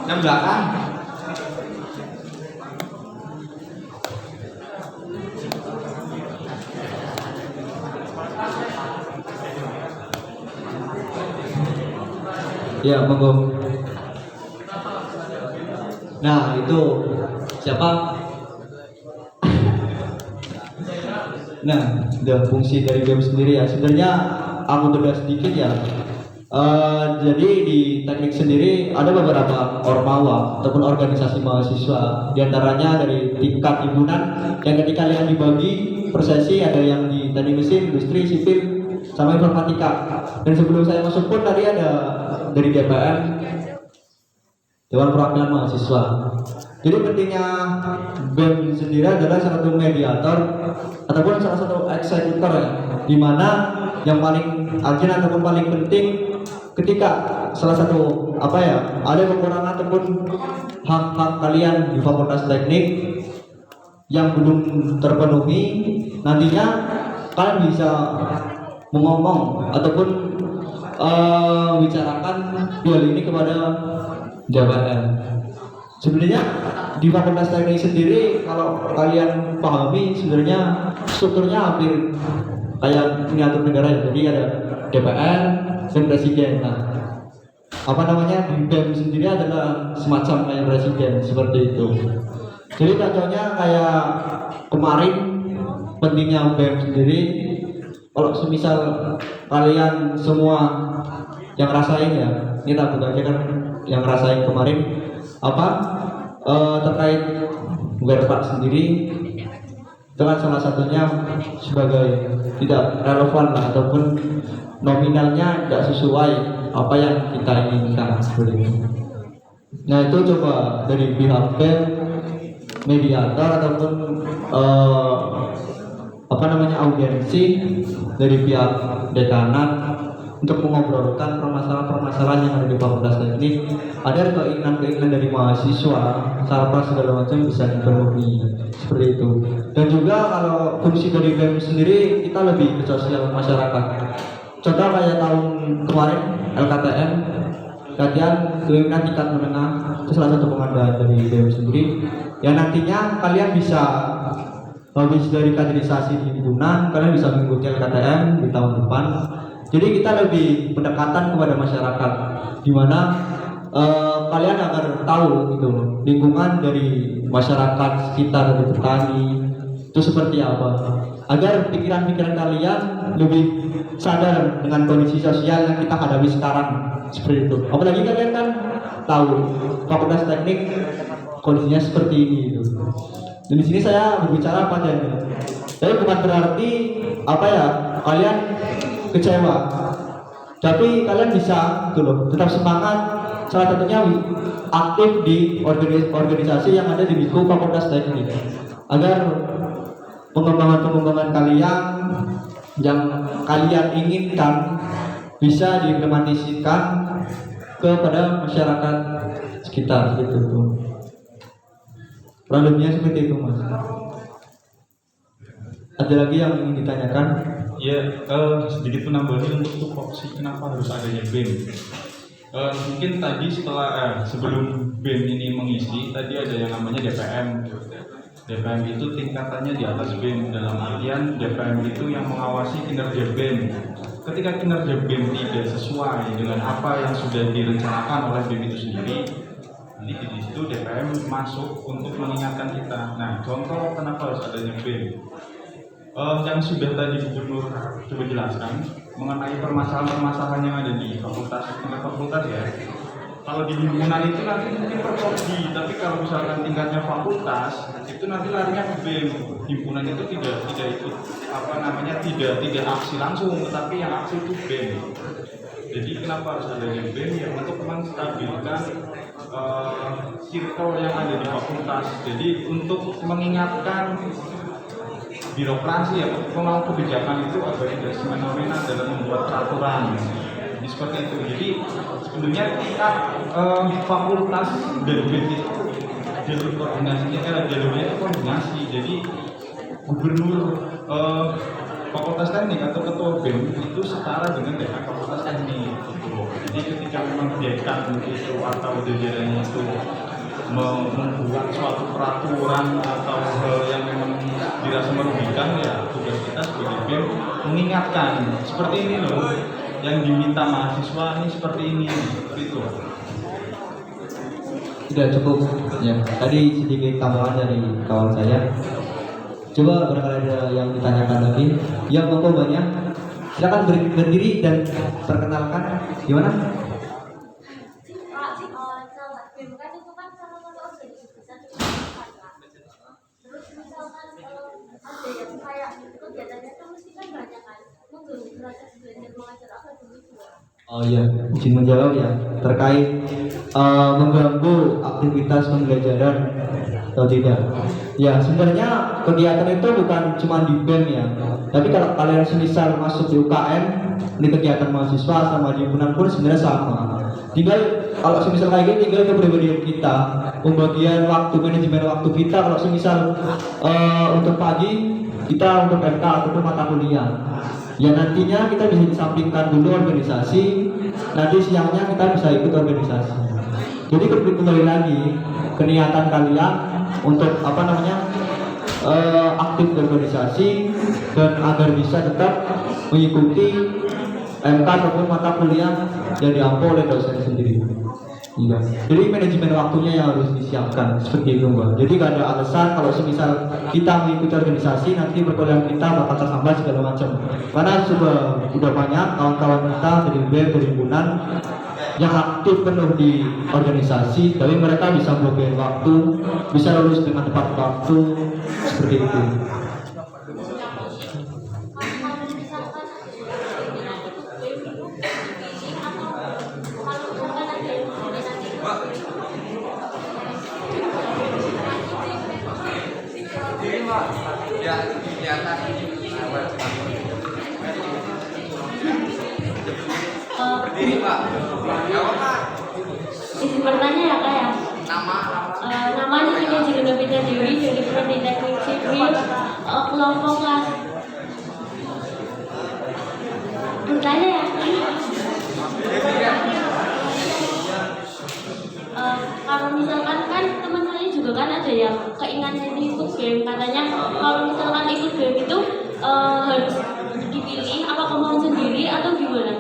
[SPEAKER 5] Yang belakang. Ya, monggo. Nah, itu siapa? Nah, udah fungsi dari BEM sendiri ya. Sebenarnya aku beda sedikit ya. Jadi di teknik sendiri ada beberapa ormawa ataupun organisasi mahasiswa. Di antaranya dari tingkat himpunan yang ketika kalian dibagi per sesi, ada yang di teknik mesin, industri, sipil, sama informatika. Dan sebelum saya masuk pun tadi ada dari DPM, Dewan Perwakilan Mahasiswa. Jadi pentingnya BEM sendiri adalah salah satu mediator ataupun salah satu eksekutor ya, di mana yang paling urgent ataupun paling penting ketika salah satu ada kekurangan ataupun hak-hak kalian di Fakultas Teknik yang belum terpenuhi, nantinya kalian bisa mengomong ataupun bicarakan hal ini kepada DPR. Sebenarnya di Fakultas Teknik sendiri kalau kalian pahami sebenarnya strukturnya hampir kayak miniatur negara ya. Jadi ada DPR dan presiden. Nah, di BEM sendiri adalah semacam kayak presiden seperti itu. Jadi contohnya kayak kemarin pentingnya BEM sendiri, kalau semisal kalian semua yang rasain ya, ini tak buka aja kan yang rasain kemarin terkait WERPAK sendiri, dengan salah satunya sebagai tidak relevan lah, ataupun nominalnya tidak sesuai apa yang kita inginkan sebenarnya. Nah, itu coba dari pihak BEM, mediator ataupun audiensi dari pihak dekanat untuk mengobrolkan permasalahan-permasalahan yang ada di Fakultas Teknik, agar keinginan-keinginan dari mahasiswa, sarana segala macam bisa dipenuhi seperti itu. Dan juga kalau fungsi dari BEM sendiri, kita lebih ke sosial masyarakat. Contoh kayak tahun kemarin LKTM, latihan kepemimpinan tingkat menengah, itu salah satu pengadaan dari BEM sendiri. Yang nantinya kalian bisa habis dari kaderisasi di himpunan, kalian bisa mengikuti LKTM di tahun depan. Jadi kita lebih pendekatan kepada masyarakat, di mana kalian agar tahu gitu lingkungan dari masyarakat sekitar, dari petani itu seperti apa, agar pikiran-pikiran kalian lebih sadar dengan kondisi sosial yang kita hadapi sekarang seperti itu. Apalagi kalian kan tahu Fakultas Teknik kondisinya seperti ini gitu. Dan di sini saya berbicara pada tapi bukan berarti kalian kecewa, tapi kalian bisa tetap semangat. Salah satunya aktif di organisasi yang ada di lingkup Fakultas Teknik, agar pengembangan kalian yang kalian inginkan bisa diimplementasikan kepada masyarakat sekitar gitu. Kurang lebihnya seperti itu, Mas. Ada lagi yang ingin ditanyakan?
[SPEAKER 11] Ya, sedikit menambahin untuk tupoksi kenapa harus adanya BEM. Mungkin tadi sebelum BEM ini mengisi, tadi ada yang namanya DPM. DPM itu tingkatannya di atas BEM, dalam artian DPM itu yang mengawasi kinerja BEM. Ketika kinerja BEM tidak sesuai dengan apa yang sudah direncanakan oleh BEM itu sendiri, nanti di situ DPM masuk untuk mengingatkan kita. Nah, contoh kenapa harus adanya BEM, yang sudah tadi Gubernur coba jelaskan mengenai permasalahan-permasalahan yang ada di tingkat fakultas ya. Kalau di himpunan itu nanti mungkin terkopi, tapi kalau misalkan tingkatnya fakultas itu nanti larinya ke BEM. Himpunan itu tidak ikut tidak aksi langsung, tetapi yang aksi itu BEM. Jadi kenapa harus adanya BEM ya, untuk menstabilkan circle yang ada di fakultas. Jadi untuk mengingatkan birokrasi ya, pemangku kebijakan itu agar tidak semena-mena dalam membuat peraturan. Jadi seperti itu. Jadi sebenarnya kita fakultas dan BEM itu jalur koordinasinya jalurnya itu koordinasi. Jadi gubernur fakultas teknik atau ketua BEM itu setara dengan dekan fakultas teknik. Gitu. Jadi ketika memang dekan itu atau jajarannya itu membuat suatu peraturan atau hal yang memang dirasa merugikan, ya tugas kita sebagai BEM mengingatkan seperti ini loh yang diminta mahasiswa ini seperti ini, seperti itu.
[SPEAKER 8] Sudah cukup ya. Tadi sedikit tambahan dari kawan saya. Coba barangkali ada yang ditanyakan lagi. Ya, monggo banyak. Silakan berdiri dan perkenalkan. Gimana? Oh iya, izin menjawab ya terkait mengganggu aktivitas pembelajaran atau tidak. Ya, sebenarnya kegiatan itu bukan cuma di BEM ya. Tapi kalau kalian semisal masuk di UKM, di kegiatan mahasiswa sama di himpunan pun sebenarnya sama. Tinggal kalau semisal kayak gini, tinggal kepribadian kita, pembagian waktu, manajemen waktu kita. Kalau semisal untuk pagi kita untuk MK ataupun mata kuliah. Ya nantinya kita bisa disampingkan dulu organisasi, nanti siangnya kita bisa ikut organisasi. Jadi kembali lagi keniatan kalian untuk aktif organisasi dan agar bisa tetap mengikuti MK ataupun mata kuliah yang diampu oleh dosen sendiri. Iya. Jadi manajemen waktunya yang harus disiapkan seperti itu, Mbak. Jadi gak ada alasan kalau semisal kita mengikuti organisasi nanti perkuliahan kita bakal terhambat segala macam. Karena sudah banyak kawan-kawan kita dari BEM, dari himpunan yang aktif penuh di organisasi, tapi mereka bisa membagikan waktu, bisa lulus dengan tepat waktu seperti itu.
[SPEAKER 13] Berdiri Pak. Jawab Pak. Izin bertanya ya Kak ya. Namanya juga Jelena Pita Dewi dari Prodi Teknik Sipil kelompok kelas. Bertanya ya. Kalau misalkan kan teman saya juga kan ada yang keinginan ikut BEM, katanya kalau misalkan ikut BEM itu harus dipilih apa kemauan sendiri atau gimana?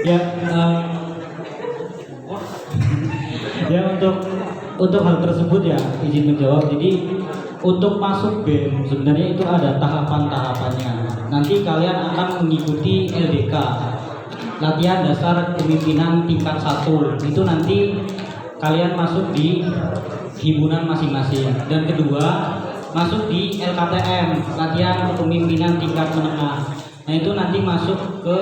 [SPEAKER 7] Ya, ya untuk hal tersebut ya izin menjawab. Jadi untuk masuk BEM sebenarnya itu ada tahapan-tahapannya. Nanti kalian akan mengikuti LDK, latihan dasar kepemimpinan tingkat 1. Itu nanti kalian masuk di himpunan masing-masing. Dan kedua, masuk di LKTM, latihan kepemimpinan tingkat menengah. Nah itu nanti masuk ke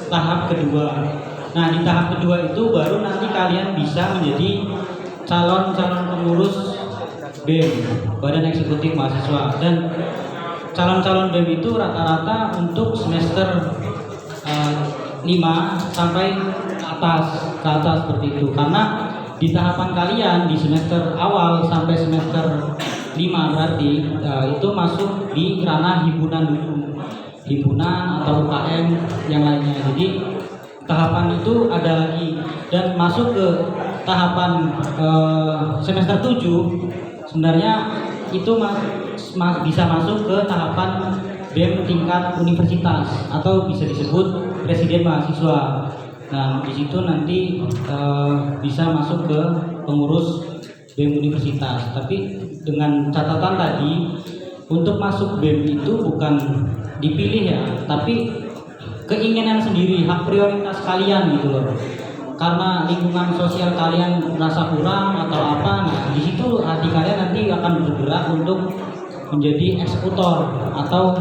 [SPEAKER 7] tahap kedua. Nah di tahap kedua itu baru nanti kalian bisa menjadi calon-calon pengurus BEM, Badan Eksekutif Mahasiswa. Dan calon-calon BEM itu rata-rata untuk semester 5 sampai ke atas seperti itu. Karena di tahapan kalian di semester awal sampai semester 5 berarti itu masuk di ranah himpunan dulu, himpunan atau UKM yang lainnya. Jadi tahapan itu ada lagi, dan masuk ke tahapan semester 7 sebenarnya itu bisa masuk ke tahapan BEM tingkat universitas atau bisa disebut presiden mahasiswa. Nah di situ nanti bisa masuk ke pengurus BEM universitas. Tapi dengan catatan tadi, untuk masuk BEM itu bukan dipilih ya, tapi keinginan sendiri, hak prioritas kalian gitu loh. Karena lingkungan sosial kalian merasa kurang atau apa, nah di situ hati kalian nanti akan bergerak untuk menjadi eksekutor atau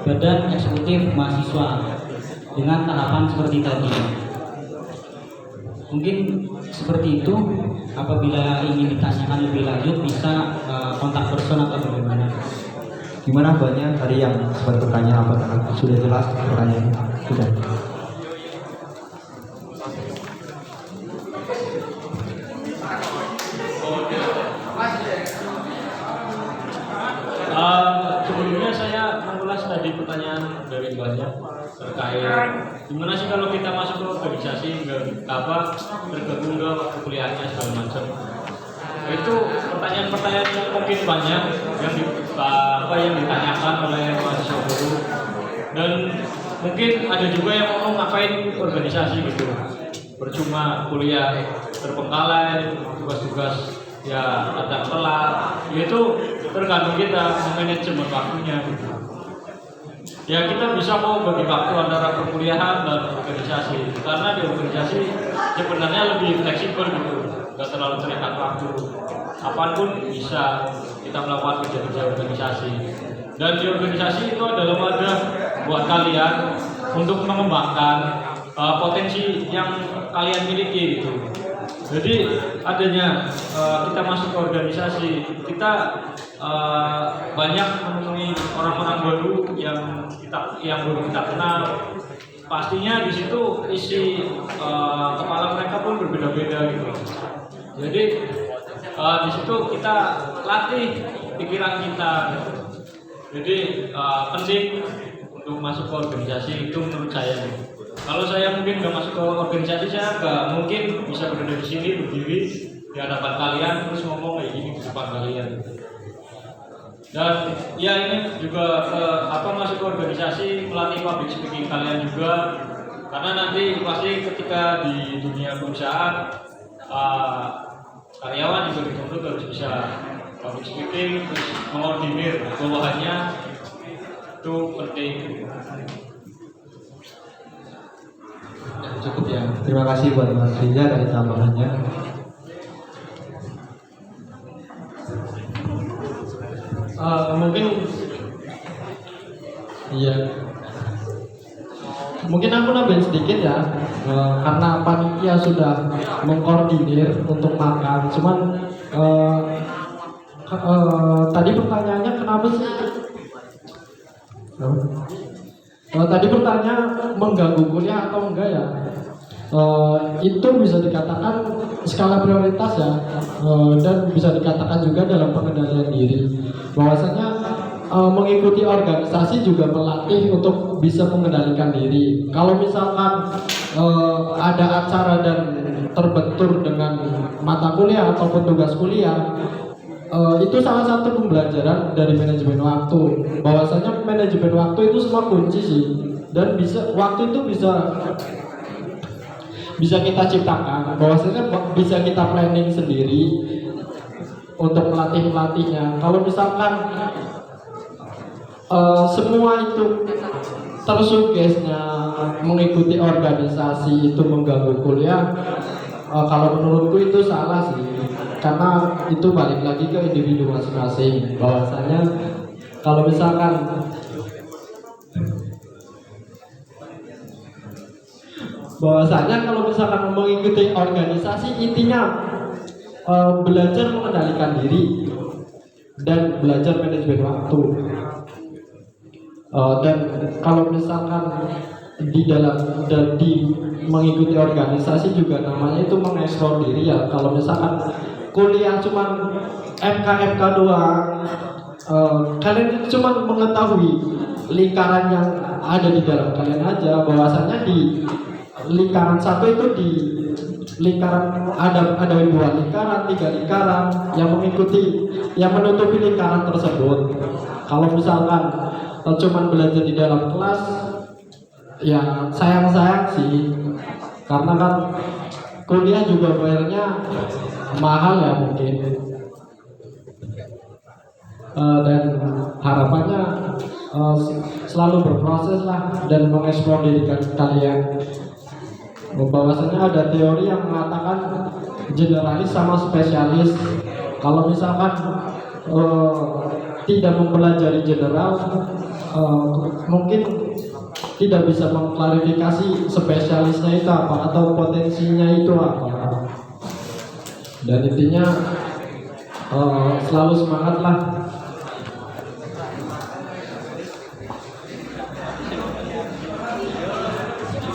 [SPEAKER 7] badan eksekutif mahasiswa dengan tahapan seperti tadi. Mungkin seperti itu. Apabila ingin ditanyakan lebih lanjut bisa kontak person atau bagaimana.
[SPEAKER 3] Gimana banyak tadi yang sempat bertanya apakah sudah jelas pertanyaannya? Sudah.
[SPEAKER 10] Sebelumnya saya mengulas tadi pertanyaan dari banyak terkait gimana sih kalau kita masuk ke organisasi tergabung ke waktu kuliahnya segala macam. Itu pertanyaan-pertanyaan yang mungkin banyak yang ditanyakan oleh mahasiswa baru, dan mungkin ada juga yang ngomong ngapain organisasi gitu, percuma kuliah terbengkalai, tugas-tugas ya ada telat, itu tergantung kita manajemen waktunya gitu. Ya kita bisa mau bagi waktu antara perkuliahan dan organisasi, karena di organisasi sebenarnya lebih fleksibel gitu, nggak terlalu terikat waktu, apapun bisa kita melakukan kerja-kerja organisasi. Dan di organisasi itu adalah wadah buat kalian untuk mengembangkan potensi yang kalian miliki gitu. Jadi adanya kita masuk ke organisasi, kita banyak menemui orang-orang baru yang baru kita kenal. Pastinya di situ isi kepala mereka pun berbeda-beda gitu. Jadi di situ kita latih pikiran kita. Jadi penting untuk masuk ke organisasi itu menurut saya. Kalau saya mungkin nggak masuk ke organisasi, saya nggak mungkin bisa berada di sini berdiri di hadapan kalian terus ngomong kayak gini di depan kalian. Dan ya ini juga masuk ke organisasi melatih public speaking kalian juga, karena nanti pasti ketika di dunia perusahaan karyawan juga dituntut harus bisa public speaking, terus mengordinir bawahannya, itu penting.
[SPEAKER 3] Cukup ya. Terima kasih buat Mas Riza dari tambahannya.
[SPEAKER 12] Mungkin aku nambahin sedikit ya, karena panitia sudah mengkoordinir untuk makan. Cuman tadi pertanyaannya kenapa sih? Tadi pertanyaan mengganggu kuliah atau enggak ya? Itu bisa dikatakan skala prioritas ya, dan bisa dikatakan juga dalam pengendalian diri. Bahwasanya mengikuti organisasi juga melatih untuk bisa mengendalikan diri. Kalau misalkan ada acara dan terbentur dengan mata kuliah ataupun tugas kuliah, itu salah satu pembelajaran dari manajemen waktu. Bahwasanya manajemen waktu itu semua kunci sih, dan waktu itu bisa kita ciptakan. Bahwasanya bisa kita planning sendiri untuk melatihnya. Kalau misalkan semua itu tersugesnya mengikuti organisasi itu mengganggu kuliah, kalau menurutku itu salah sih, karena itu balik lagi ke individu masing-masing. Bahwasanya kalau misalkan mengikuti organisasi, intinya belajar mengendalikan diri dan belajar manajemen waktu. Dan kalau misalkan di mengikuti organisasi juga namanya itu mengeksplor diri ya. Kalau misalkan kuliah cuman MK doang, kalian cuma mengetahui lingkaran yang ada di dalam kalian aja. Bahwasanya di lingkaran satu itu di lingkaran ada 2 lingkaran, 3 lingkaran yang menutupi lingkaran tersebut. Kalau misalkan cuman belajar di dalam kelas, ya sayang sih, karena kan kuliah juga bayarnya mahal ya mungkin. Dan harapannya selalu berproses lah dan mengeksplor diri kalian. Bahwasanya ada teori yang mengatakan generalis sama spesialis. Kalau misalkan tidak mempelajari general, mungkin tidak bisa mengklarifikasi spesialisnya itu apa atau potensinya itu apa. Dan intinya selalu semangat lah.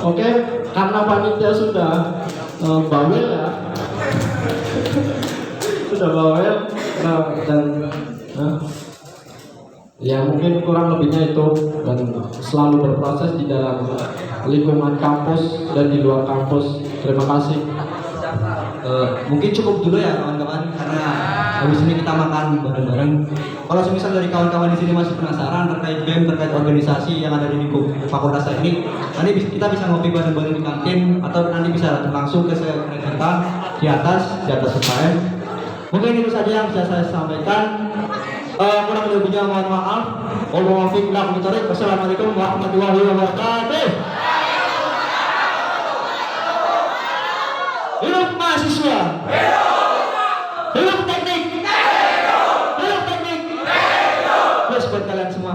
[SPEAKER 12] Oke, karena panitia sudah bawel ya, sudah bawel, dan ya mungkin kurang lebihnya itu, dan selalu berproses di dalam lingkungan kampus dan di luar kampus. Terima kasih.
[SPEAKER 3] Mungkin cukup dulu ya kawan-kawan, karena habis ini kita makan bareng-bareng. Kalau semisal dari kawan-kawan di sini masih penasaran terkait BEM, terkait organisasi yang ada di fakultas teknik, nanti kita bisa ngopi bareng-bareng di kantin, atau nanti bisa datang langsung ke sekretariat di atas UKM. Mungkin itu saja yang bisa saya sampaikan. Kurang lebihnya mohon maaf. Wassalamualaikum warahmatullahi wabarakatuh. Hidup mahasiswa. Hidup teknik. Hidup teknik. Terus buat kalian semua.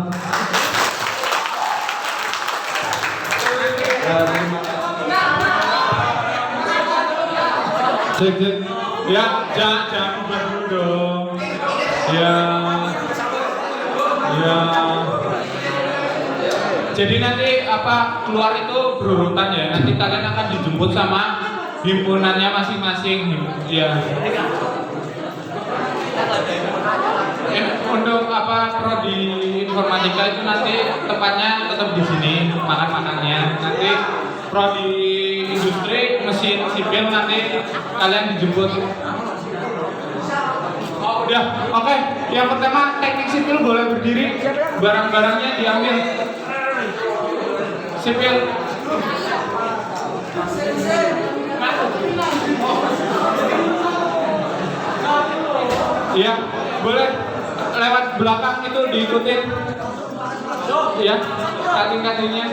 [SPEAKER 1] Cek. Ya, jangan bubar dulu dong. Ya. Jadi nanti keluar itu berurutan ya. Nanti kalian akan dijemput sama himpunannya masing-masing. Ya. Untuk prodi informatika itu nanti tempatnya tetap di sini, makan-makannya. Nanti prodi industri mesin sipil nanti kalian dijemput. Oh udah, oke. Yang pertama teknik sipil boleh berdiri, barang-barangnya diambil. Sipil. Iya, boleh lewat belakang itu diikutin. Ya, kating-katingnya.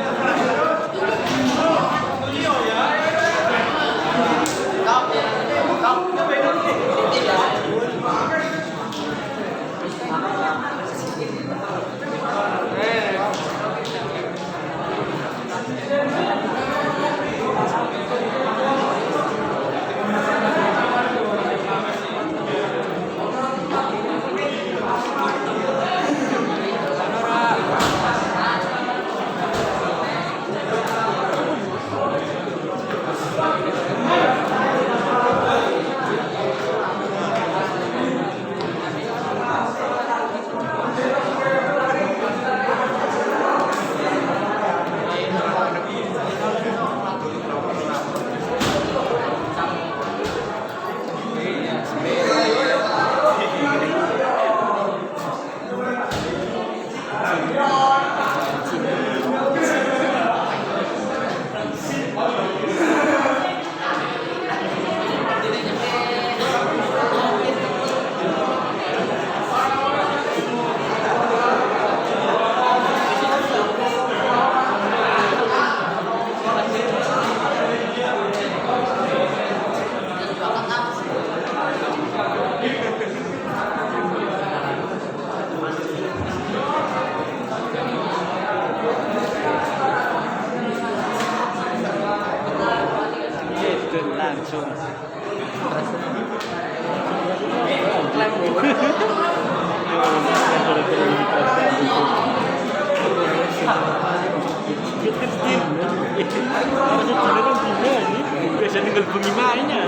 [SPEAKER 10] Biasa tinggal bunyi mainnya.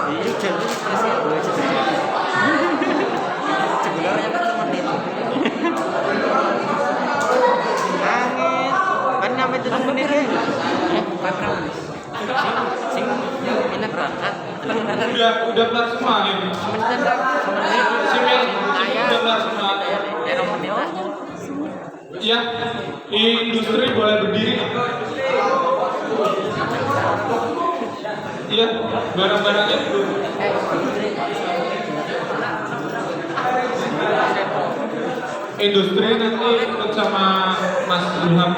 [SPEAKER 10] Iya, jadi sebenarnya teman itu. Kan namanya itu teman ini. Sing enak berangkat.
[SPEAKER 1] Udah kelar semua ini. Sipil udah kelar semua. Ya, industri boleh berdiri. Iya, barang-barangnya dulu. Industri nanti ikut sama Mas Ilham.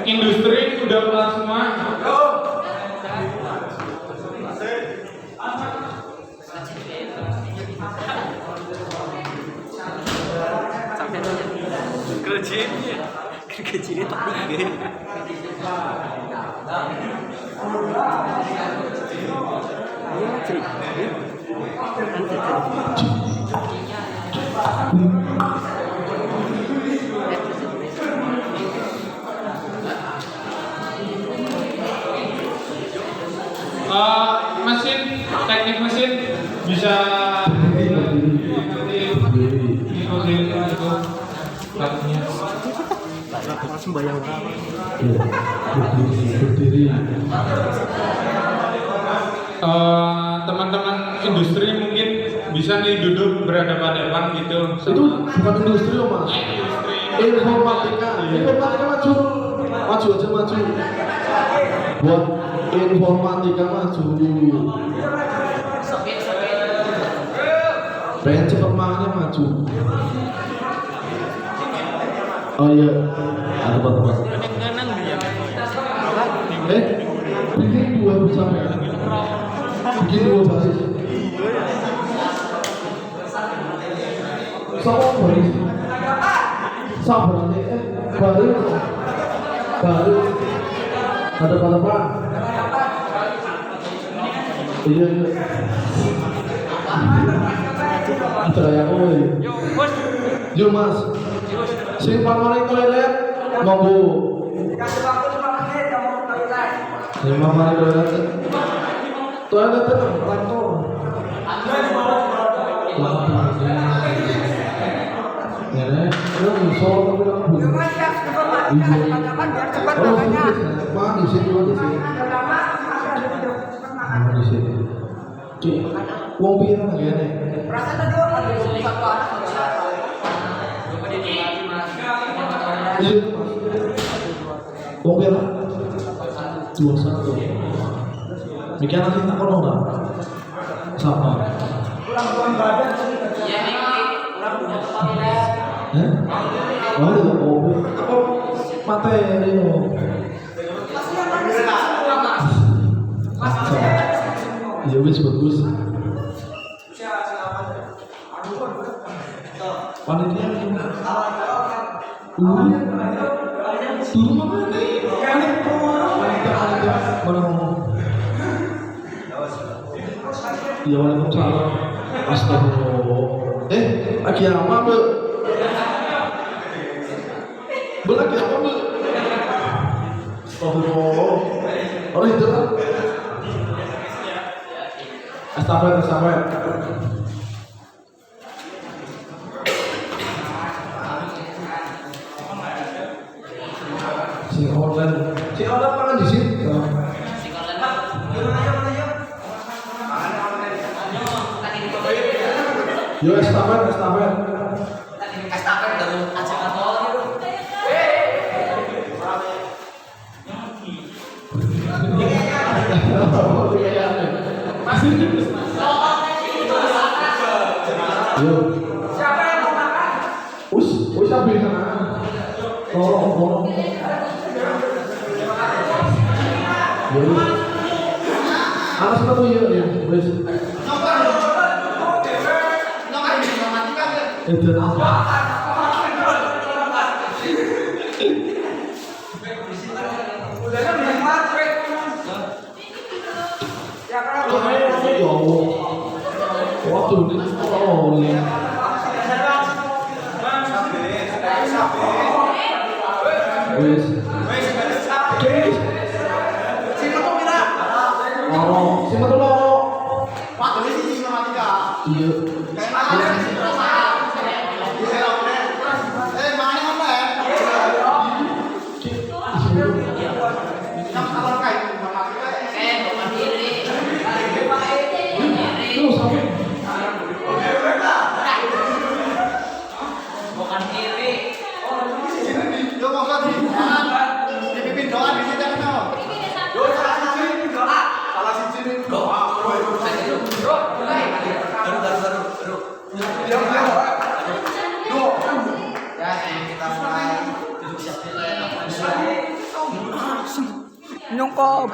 [SPEAKER 1] Industri udah keluar semua.
[SPEAKER 2] Kerjanya topik
[SPEAKER 1] Mesin, teknik mesin bisa
[SPEAKER 2] sembayang
[SPEAKER 12] berdiri.
[SPEAKER 1] Teman-teman industri mungkin bisa nih duduk berhadapan-hadapan gitu.
[SPEAKER 12] Itu bukan industri loh mas. Informatika. Informatika maju aja maju. Buat informatika maju. Pengen cepet makanya maju. Oh iya, ada tempat. Bikin dua bersama ya. Bikin dua basis. Sama baris. Sabar nanti. Baru. Ada apa? Iya. Ada yang Yo mas. Sing pamane toilet monggo. Dikasih waktu 5 menit ya mau toilet. 5 menit toilet. Toilet itu kantor. Ya, lu bisa tapi aku. Mana di sini di sini. Di sini. Wong piye nang ngene? Perasaan tadi ada satu anak. Wong pira? 21. Mikir nanti tak kono ta? Sama. Ulang badan sini. Iya, oh, apa materi lo? Ya wis bagus. Panitia dulu mana nih? Mana ngomong? Ya waalaikumsalam. Astagfirullah. Lagi apa bu? Bu lagi apa bu? Astagfirullah. Orang itu kan? Astagfirullah. Si online mana di sini? Yo estafet. Baru aja kantor gitu. Yo. Siapa yang mau makan? Us ambil sana. Tolong. Yo. Alas apa tuh ya? Wes. Itu apa? Waktu ini oleh wes iya
[SPEAKER 5] nyungkop.